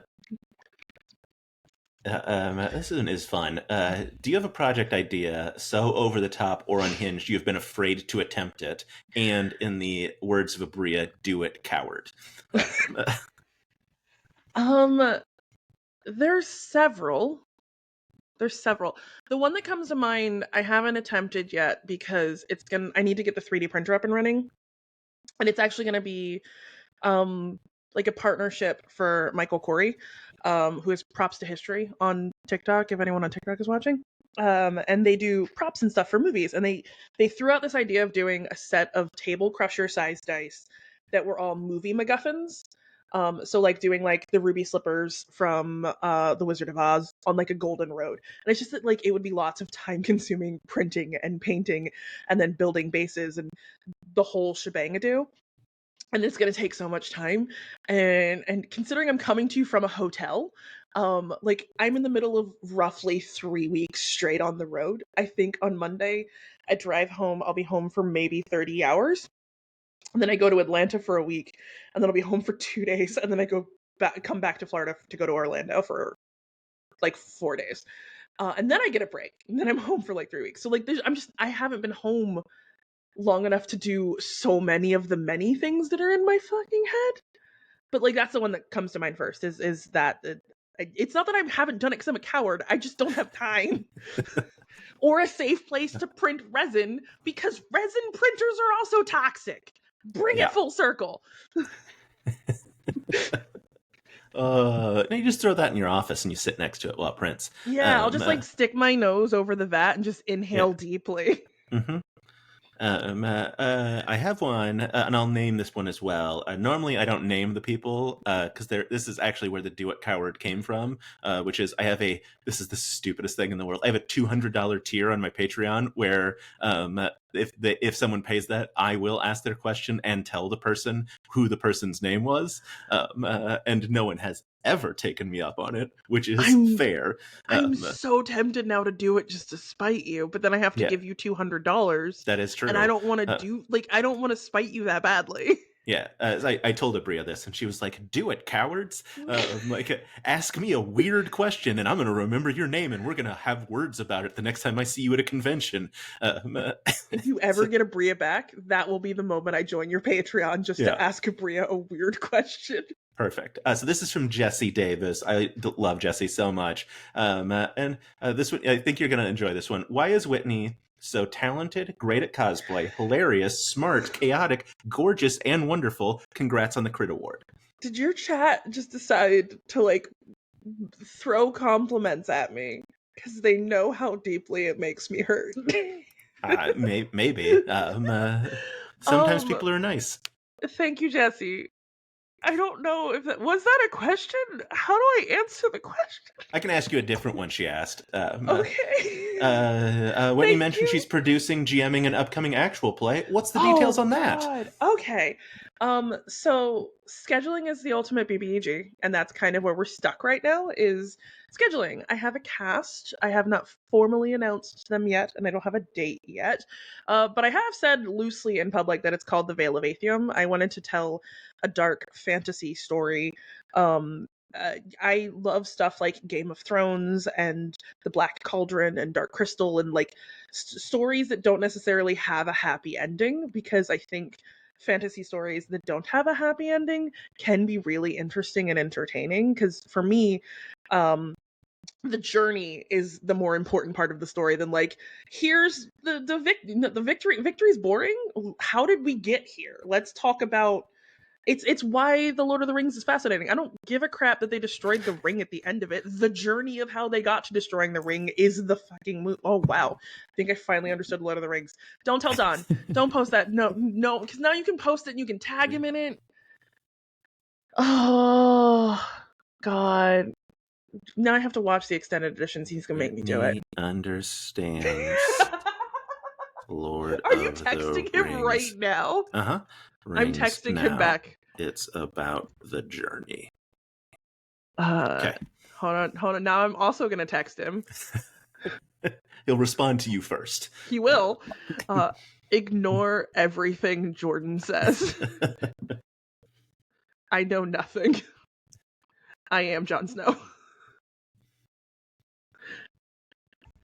this one is fun. Do you have a project idea so over the top or unhinged you've been afraid to attempt it? And in the words of Abria, do it, coward. Uh, Um, there's several. There's several. The one that comes to mind, I haven't attempted yet because I need to get the 3D printer up and running. And it's actually gonna be like a partnership for Michael Corey, who is Props to History on TikTok, if anyone on TikTok is watching. And they do props and stuff for movies. And they threw out this idea of doing a set of table crusher sized dice that were all movie MacGuffins. So like doing like the ruby slippers from the Wizard of Oz on like a golden road. And it's just that like it would be lots of time consuming printing and painting and then building bases and the whole shebang a do. And it's going to take so much time, and considering I'm coming to you from a hotel, like I'm in the middle of roughly 3 weeks straight on the road. I think on Monday I drive home, I'll be home for maybe 30 hours, and then I go to Atlanta for a week, and then I'll be home for 2 days, and then I come back to Florida to go to Orlando for like 4 days, and then I get a break, and then I'm home for like 3 weeks. So like I haven't been home long enough to do so many of the many things that are in my fucking head. But like that's the one that comes to mind first. Is that it's not that I haven't done it because I'm a coward. I just don't have time or a safe place to print resin because resin printers are also toxic. Bring it full circle. You just throw that in your office and you sit next to it while it prints. Yeah, I'll just like stick my nose over the vat and just inhale deeply. Mm-hmm. I have one, and I'll name this one as well. Normally, I don't name the people because this is actually where the Do It Coward came from, which is this is the stupidest thing in the world. I have a $200 tier on my Patreon where if someone pays that, I will ask their question and tell the person who the person's name was, and no one has ever taken me up on it, which is fair. I'm so tempted now to do it just to spite you, but then I have to give you $200. That is true. And I don't want to I don't want to spite you that badly. Yeah, I told Abria this, and she was like, "Do it, cowards! Like, ask me a weird question, and I'm going to remember your name, and we're going to have words about it the next time I see you at a convention." If you ever get Abria back, that will be the moment I join your Patreon just to ask Abria a weird question. Perfect. So this is from Jesse Davis. I love Jesse so much, and this one, I think you're going to enjoy this one. Why is Whitney so talented, great at cosplay, hilarious, smart, chaotic, gorgeous, and wonderful? Congrats on the Crit Award. Did your chat just decide to like throw compliments at me because they know how deeply it makes me hurt? Maybe. Sometimes people are nice. Thank you, Jesse. I don't know if was that a question? How do I answer the question? I can ask you a different one she asked. Okay. Whitney mentioned she's producing, GMing an upcoming actual play. What's the details on that? Okay. So scheduling is the ultimate BBEG, and that's kind of where we're stuck right now is scheduling. I have a cast. I have not formally announced them yet, and I don't have a date yet. But I have said loosely in public that it's called The Veil of Aethium. I wanted to tell a dark fantasy story. I love stuff like Game of Thrones and The Black Cauldron and Dark Crystal and like stories that don't necessarily have a happy ending, because I think fantasy stories that don't have a happy ending can be really interesting and entertaining. Because for me, the journey is the more important part of the story than like here's the victory. Victory's boring. How did we get here? Let's talk about. It's why the Lord of the Rings is fascinating. I don't give a crap that they destroyed the ring at the end of it. The journey of how they got to destroying the ring is the fucking Oh wow, I think I finally understood Lord of the Rings. Don't tell Don. Don't post that. No, because now you can post it and you can tag him in it. Oh God. Now I have to watch the extended editions. He's gonna make me do it. Understands. Lord Are you texting him right now? Uh-huh. I'm texting him back. It's about the journey. Okay. Hold on. Now I'm also gonna text him. He'll respond to you first. He will. Ignore everything Jordan says. I know nothing. I am Jon Snow.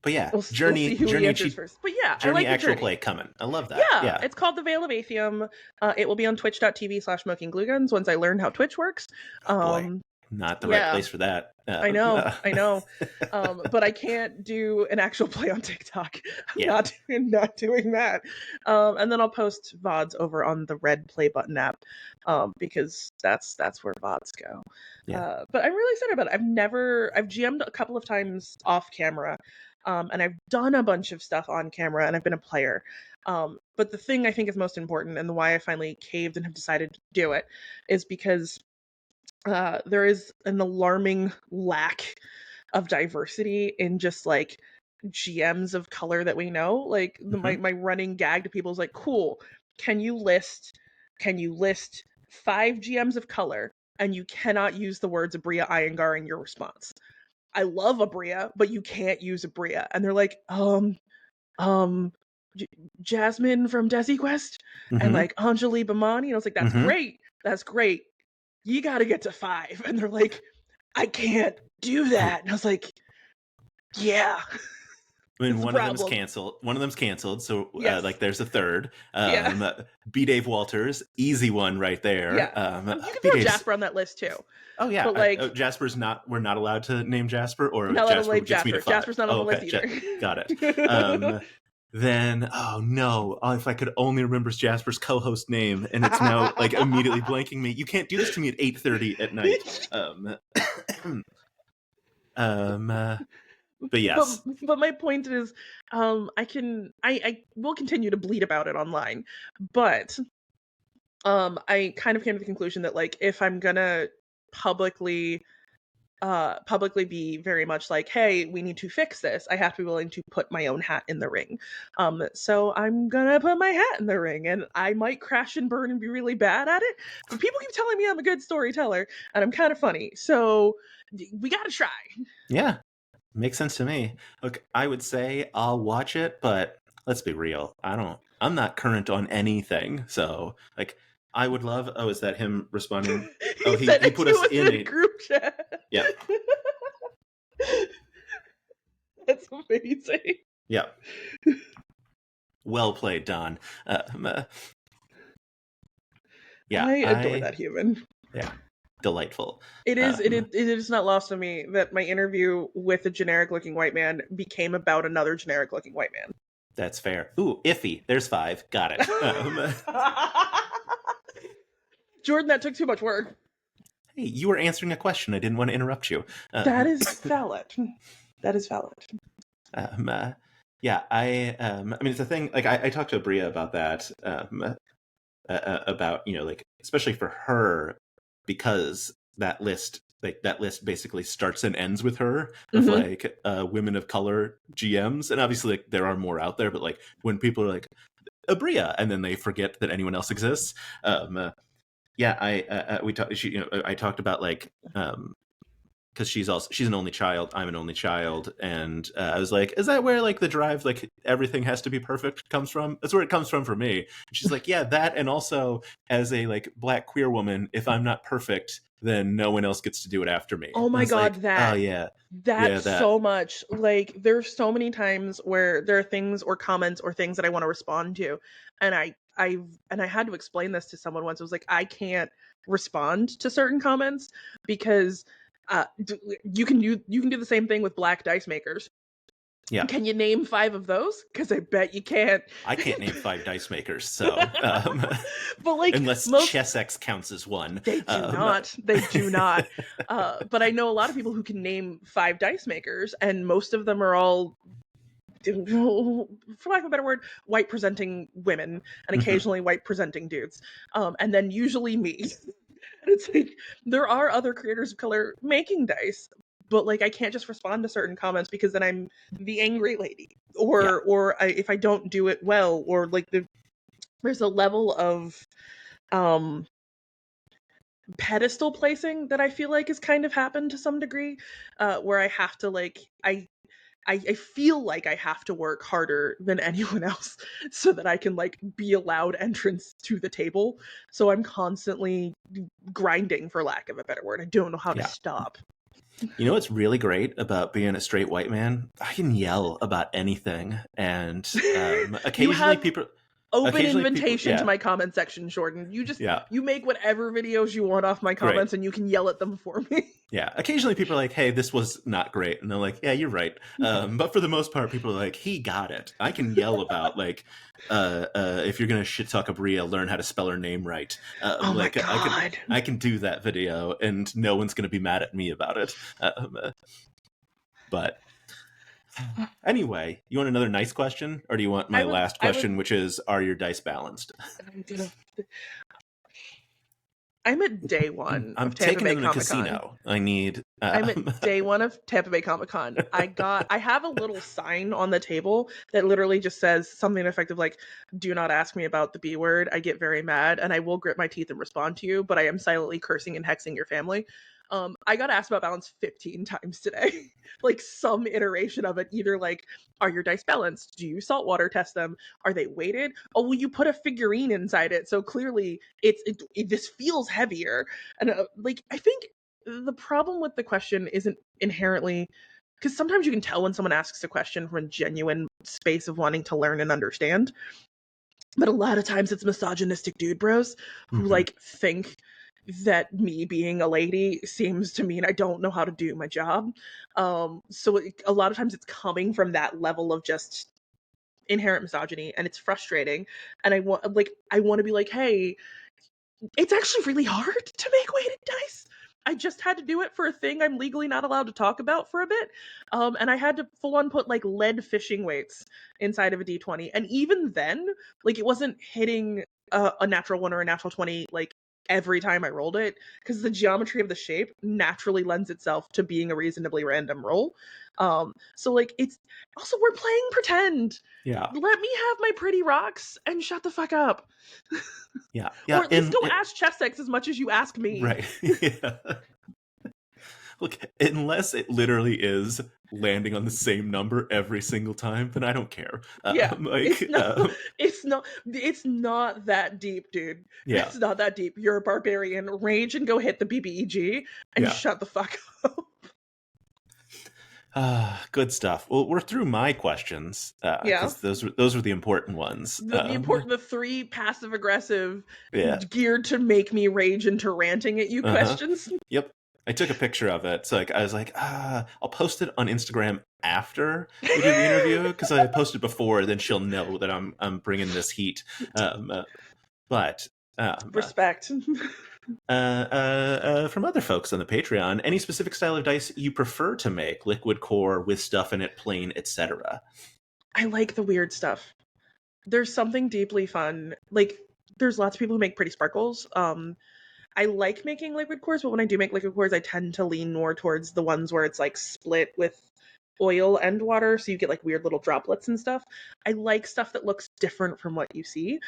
But yeah, we'll journey first. But yeah, journey I like actual journey. play coming. I love that. Yeah, it's called The Veil of Aethium. It will be on twitch.tv/smokingglueguns once I learn how Twitch works. Boy, not the right place for that. I know. But I can't do an actual play on TikTok. I'm not doing that. And then I'll post VODs over on the red play button app, because that's where VODs go. Yeah. But I'm really excited about it. I've GM'd a couple of times off camera, and I've done a bunch of stuff on camera, and I've been a player. But the thing I think is most important, and the why I finally caved and have decided to do it, is because there is an alarming lack of diversity in just like GMs of color that we know. Like Hmm. my running gag to people is like, cool, can you list can you list 5 GMs of color and you cannot use the words Abria Iyengar in your response. I love Abria, but you can't use Abria. And they're like, um J- Jasmine from Desi Quest and Hmm. like Anjali Bamani. And I was like, that's Hmm. great. That's great. You got to get to 5. And they're like, I can't do that. And I was like, yeah, I mean, it's a one of them's problem. canceled. One of them's canceled. So, Yes. like, there's a third. Yeah. B. Dave Walters, easy one right there. Yeah. You can B. throw Dave's. Jasper on that list too. Oh yeah, But like, Jasper's not. We're not allowed to name Jasper, or not allowed to Jasper name gets me to Jasper. 5. Jasper's not on Oh, the list okay, either. got it. Then, oh no, oh, if I could only remember Jasper's co-host name, and it's now like immediately blanking me. You can't do this to me at 8:30 at night. Um, uh, but but yes, but my point is, I will continue to bleat about it online, but I kind of came to the conclusion that like if I'm gonna publicly publicly be very much like, hey, we need to fix this, I have to be willing to put my own hat in the ring. So I'm gonna put my hat in the ring, and I might crash and burn and be really bad at it, but people keep telling me I'm a good storyteller and I'm kind of funny, so we gotta try. yeah, makes sense to me. Look, I would say I'll watch it, but let's be real. I don't. I'm not current on anything, so like I would love. Oh, is that him responding? Oh, He said he it put to us us in in a a. group chat. Yeah, That's amazing. yeah. Well played, Don. Yeah, I adore that human. yeah, delightful. It is not lost on me that my interview with a generic looking white man became about another generic looking white man. That's fair. Ooh, iffy. There's 5. Got it. Jordan, that took too much work. Hey, you were answering a question. I didn't want to interrupt you. That is valid. That is valid. Um, uh, yeah, I mean, it's a thing. Like, I talked to Bria about that. About like especially for her, because that list basically starts and ends with her of Mm-hmm. like women of color GMs, and obviously like, there are more out there, but like when people are like Abria and then they forget that anyone else exists. Yeah, I talked about like because she's an only child, I'm an only child, and I was like, is that where like the drive, like everything has to be perfect, comes from? That's where it comes from for me. And she's like, yeah, that, and also as a like Black queer woman, if I'm not perfect, then no one else gets to do it after me. Oh And I my was god, like, oh that yeah, yeah, that's that, so much. Like there's so many times where there are things or comments or things that I want to respond to, and I had to explain this to someone once. I was like, I can't respond to certain comments because you can do the same thing with black dice makers. yeah. Can you name 5 of those? Because I bet you can't. I can't name 5 dice makers, so But like unless most, Chess X counts as one. they do not. They do not. But I know a lot of people who can name 5 dice makers, and most of them are all, for lack of a better word, white presenting women, and Mhm. occasionally white presenting dudes. And then usually me. And it's like there are other creators of color making dice, but like I can't just respond to certain comments because then I'm the angry lady, Yeah, if I don't do it well, or like there's a level of um pedestal placing that I feel like has kind of happened to some degree, where I have to like I feel like I have to work harder than anyone else so that I can like be allowed entrance to the table. So I'm constantly grinding, for lack of a better word. I don't know how to yeah. stop. You know what's really great about being a straight white man? I can yell about anything, and You occasionally have people, open invitation to yeah, my comment section, Jordan. yeah, You make whatever videos you want off my great. comments and you can yell at them for me. Yeah, occasionally people are like, "Hey, this was not great," and they're like, "Yeah, you're right." But for the most part, people are like, "He got it." I can yell about like, if you're gonna shit talk a Bria, learn how to spell her name right. Oh my Like god. I can do that video, and no one's gonna be mad at me about it. But anyway, you want another nice question, or do you want my last I would question, which is, are your dice balanced? I'm gonna I'm at day one I'm of Tampa taking Bay it in a Comic Con. casino. I need. I'm at day one of Tampa Bay Comic Con. I have a little sign on the table that literally just says something effective like, do not ask me about the B word. I get very mad and I will grit my teeth and respond to you, but I am silently cursing and hexing your family. I got asked about balance 15 times today. Like some iteration of it, either like, are your dice balanced? Do you saltwater test them? Are they weighted? Oh, well, you put a figurine inside it. So clearly this feels heavier. And like, I think the problem with the question isn't inherently because sometimes you can tell when someone asks a question from a genuine space of wanting to learn and understand, but a lot of times it's misogynistic dude bros who Mhm. like think that me being a lady seems to mean I don't know how to do my job. So a lot of times it's coming from that level of just inherent misogyny, and it's frustrating. And I want to be like, hey, it's actually really hard to make weighted dice. I just had to do it for a thing I'm legally not allowed to talk about for a bit. And I had to full on put like lead fishing weights inside of a D20. And even then, like it wasn't hitting a natural one or a natural 20 like every time I rolled it because the geometry of the shape naturally lends itself to being a reasonably random roll. So like it's also we're playing pretend. Yeah, Let me have my pretty rocks and shut the fuck up. yeah, Or yeah. at least don't ask Chessex as much as you ask me. Right. Yeah. Look, unless it literally is landing on the same number every single time, then I don't care. Yeah. Like, It's not that deep, dude. yeah, It's not that deep. You're a barbarian. Rage and go hit the BBEG and yeah. shut the fuck up. Good stuff. Well, we're through my questions Yeah. because those were the important ones. The three passive aggressive Yeah. geared to make me rage into ranting at you Uh-huh. questions. Yep. I took a picture of it. So like I was like, I'll post it on Instagram after we do the interview because I posted before, then she'll know that I'm bringing this heat. Um, uh, but Respect. from other folks on the Patreon, any specific style of dice you prefer to make? Liquid core with stuff in it, plain, etc. I like the weird stuff. There's something deeply fun. Like there's lots of people who make pretty sparkles. I like making liquid cores, but when I do make liquid cores, I tend to lean more towards the ones where it's like split with oil and water, so you get like weird little droplets and stuff. I like stuff that looks different from what you see,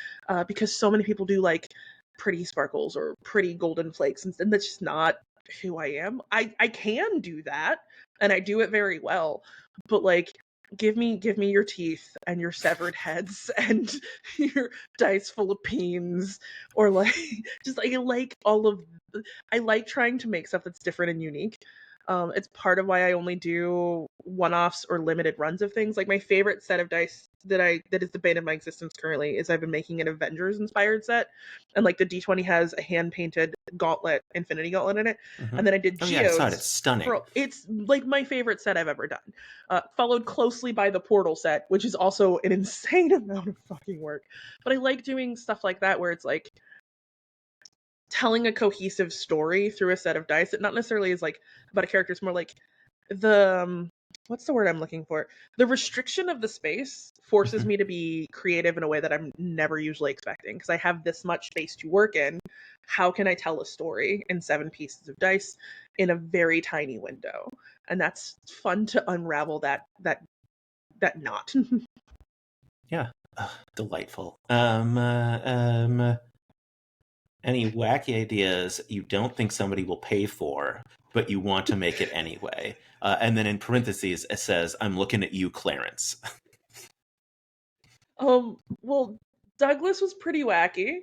because so many people do like pretty sparkles or pretty golden flakes, and that's just not who I am. I can do that, and I do it very well, but like give me your teeth and your severed heads and your dice full of peens or like just like I like all of I like trying to make stuff that's different and unique. It's part of why I only do one-offs or limited runs of things. Like my favorite set of dice that is the bane of my existence currently is I've been making an Avengers inspired set, and like the D20 has a hand painted gauntlet, Infinity Gauntlet in it, Mm-hmm. and then I did Oh yeah, I saw it. geodes. It's stunning. It's like my favorite set I've ever done. Followed closely by the Portal set, which is also an insane amount of fucking work. But I like doing stuff like that where it's like telling a cohesive story through a set of dice. It not necessarily is like about a character. It's more like the what's the word I'm looking for? The restriction of the space forces Mhm. me to be creative in a way that I'm never usually expecting because I have this much space to work in. How can I tell a story in 7 pieces of dice in a very tiny window? And that's fun to unravel that knot. Yeah, delightful. Any wacky ideas you don't think somebody will pay for, but you want to make it anyway? And then in parentheses, it says, "I'm looking at you, Clarence." Well, Douglas was pretty wacky.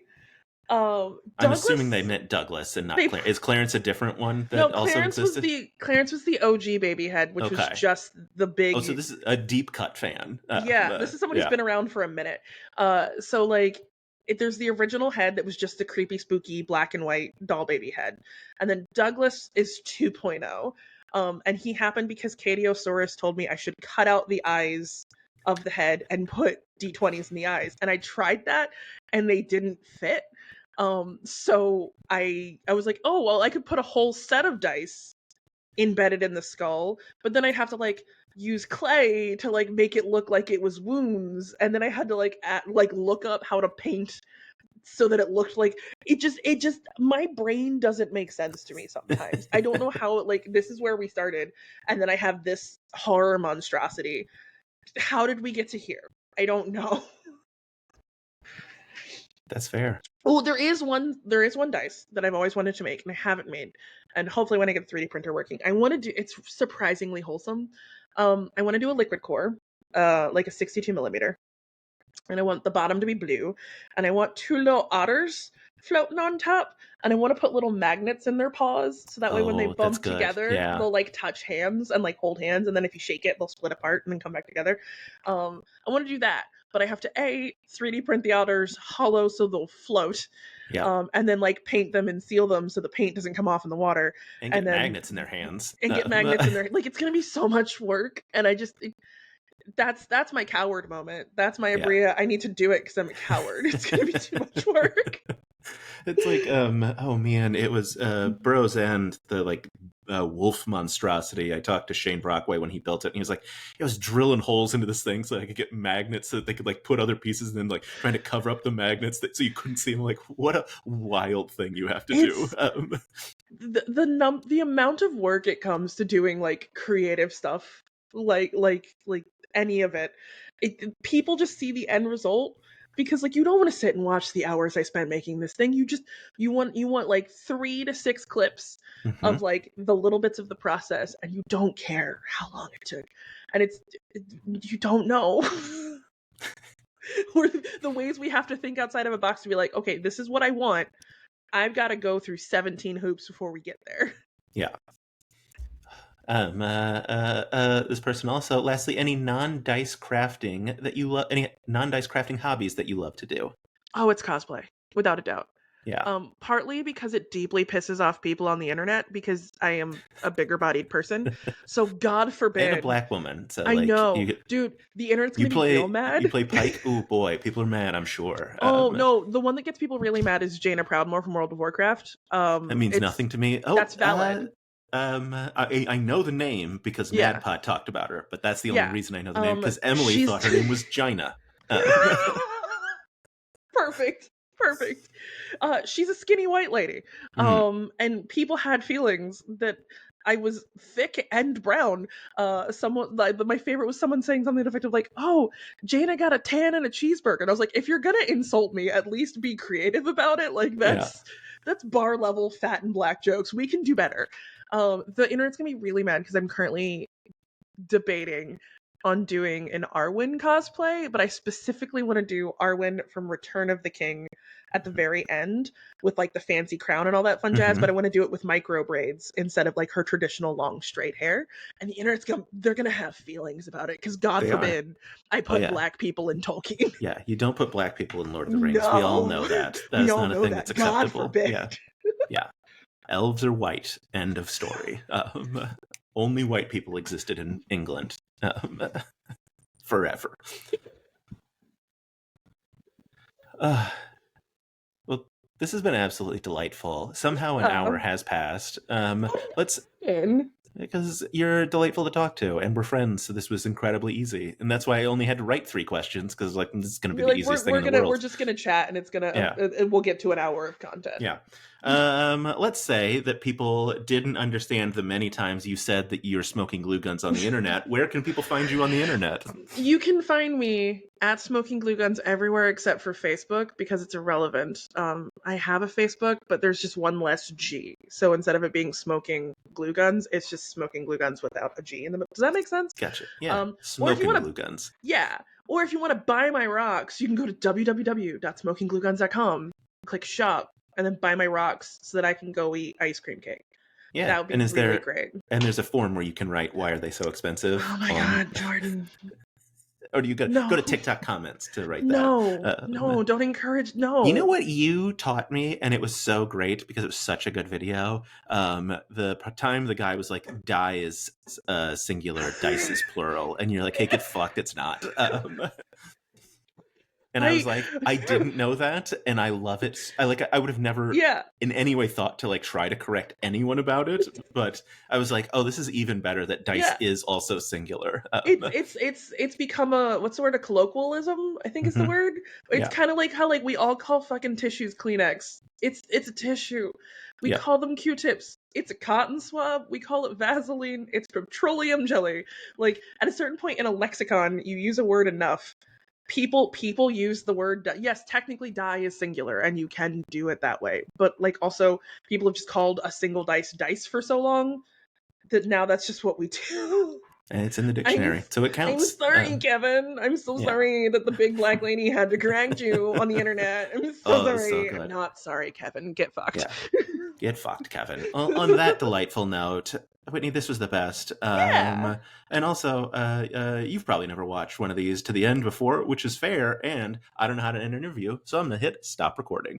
I'm assuming they Douglas meant Douglas and not they Clarence. Is Clarence a different one no, that also existed? Clarence was the OG baby head, which was Okay. just the Oh, so big. this is a deep cut fan. Yeah, this is someone who's Yeah. been around for a minute. So like there's the original head that was just the creepy spooky black and white doll baby head. And then Douglas is 2.0. And he happened because Katiosaurus told me I should cut out the eyes of the head and put D20s in the eyes. And I tried that and they didn't fit. So I was like, "Oh, well, I could put a whole set of dice embedded in the skull, but then I'd have to like use clay to like make it look like it was wounds, and then I had to like look up how to paint so that it looked like it just my brain doesn't make sense to me sometimes. I don't know how, like, this is where we started, and then I have this horror monstrosity. How did we get to here? I don't know. That's fair. Oh, there is one dice that I've always wanted to make and I haven't made. And hopefully when I get the 3D printer working, I want to do, it's surprisingly wholesome. I want to do a liquid core, like a 62 millimeter. And I want the bottom to be blue. And I want 2 little otters floating on top. And I want to put little magnets in their paws. So that way when they Oh, that's bump good. together, Yeah. they'll like touch hands and like hold hands. And then if you shake it, they'll split apart and then come back together. I want to do that. But I have to 3D print the otters hollow so they'll float. Yeah. And then like paint them and seal them so the paint doesn't come off in the water. And And get then magnets in their hands. get magnets in there. Like, it's gonna be so much work. And I just that's my coward moment. That's my Yeah. Abria. I need to do it because I'm a coward. It's gonna be too much work. It's like, oh man, it was Burroughs End, the like wolf monstrosity. I talked to Shane Brockway when he built it, and he was like, he was drilling holes into this thing so I could get magnets so that they could like put other pieces, and then like trying to cover up the magnets so you couldn't see them. Like, what a wild thing you have to do. The amount of work it comes to doing like creative stuff, like any of it, people just see the end result. Because like you don't want to sit and watch the hours I spent making this thing. You want like 3 to 6 clips of like the little bits of the process, and you don't care how long it took. And you don't know. Or the ways we have to think outside of a box to be like, okay, this is what I want. I've got to go through 17 hoops before we get there. Yeah. This person also, lastly, any non-dice crafting that you love, any non-dice crafting hobbies that you love to do? Oh, it's cosplay, without a doubt. Yeah. Partly because it deeply pisses off people on the internet because I am a bigger bodied person. So God forbid. And a black woman. So I like, know. Dude, the internet's gonna be real mad. You play Pike? Oh boy, people are mad, I'm sure. Oh no, the one that gets people really mad is Jaina Proudmoore from World of Warcraft. That means nothing to me. Oh, that's valid. I know the name because Yeah. MadPod talked about her, but that's the only reason I know the name, because Emily she's- thought her name was Gina. Perfect. She's a skinny white lady. And people had feelings that I was thick and brown. Someone like my favorite was someone saying something effective like, "Oh, Jaina got a tan and a cheeseburger." And I was like, if you're gonna insult me, at least be creative about it. Like that's bar level fat and black jokes. We can do better. The internet's gonna be really mad because I'm currently debating on doing an Arwen cosplay, but I specifically want to do Arwen from Return of the King at the very end with like the fancy crown and all that fun jazz, but I want to do it with micro braids instead of like her traditional long straight hair. And the internet's they're gonna have feelings about it because God forbid I put black people in Tolkien. Yeah, you don't put black people in Lord of the Rings. No. We all know that. That's not a thing that's acceptable. God forbid. Yeah. Elves are white. End of story. Only white people existed in England forever. Well, this has been absolutely delightful. Somehow an hour has passed. Because you're delightful to talk to, and we're friends, so this was incredibly easy. And that's why I only had to write 3 questions, because like this is going to be the easiest thing in the world. We're just going to chat, and it's going to we'll get to an hour of content. Yeah. Let's say that people didn't understand the many times you said that you're smoking glue guns on the internet. Where can people find you on the internet? You can find me at Smoking Glue Guns everywhere except for Facebook because it's irrelevant. I have a Facebook, but there's just one less G. So instead of it being Smoking Glue Guns, it's just Smoking Glue Guns without a G in the middle. Does that make sense? Gotcha. Yeah. Smoking Glue Guns. Yeah. Or if you want to buy my rocks, you can go to www.smokingglueguns.com, click shop, and then buy my rocks so that I can go eat ice cream cake. Yeah, that would be really great. And there's a form where you can write, why are they so expensive? Oh my God, Jordan. Or do you go to TikTok comments to write that? No, don't encourage. No. You know what you taught me, and it was so great because it was such a good video. The time the guy was like, "Die is singular, dice is plural," and you're like, "Hey, get fucked, it's not." And I was like, I didn't know that, and I love it. I would have never yeah, in any way thought to like try to correct anyone about it, but I was like, oh, this is even better that dice yeah. is also singular. It's become a, what's the word, a colloquialism, I think is the Mhm. word. It's Yeah, kind of like how like we all call fucking tissues Kleenex. It's a tissue. We yeah. call them Q-tips. It's a cotton swab. We call it Vaseline. It's petroleum jelly. Like at a certain point in a lexicon, you use a word enough. People use the word yes, technically die is singular and you can do it that way. But like also people have just called a single dice for so long that now that's just what we do. And it's in the I'm dictionary, so it I'm counts. sorry, Kevin. I'm so Yeah. sorry that the big black lady had to correct you on the internet. I'm so Oh, it was so sorry. I'm good. not sorry, Kevin. Get fucked. Yeah. Get fucked, Kevin. On that delightful note, Whitney, this was the best. Yeah. And also, you've probably never watched one of these to the end before, which is fair. And I don't know how to end an interview, so I'm gonna hit stop recording.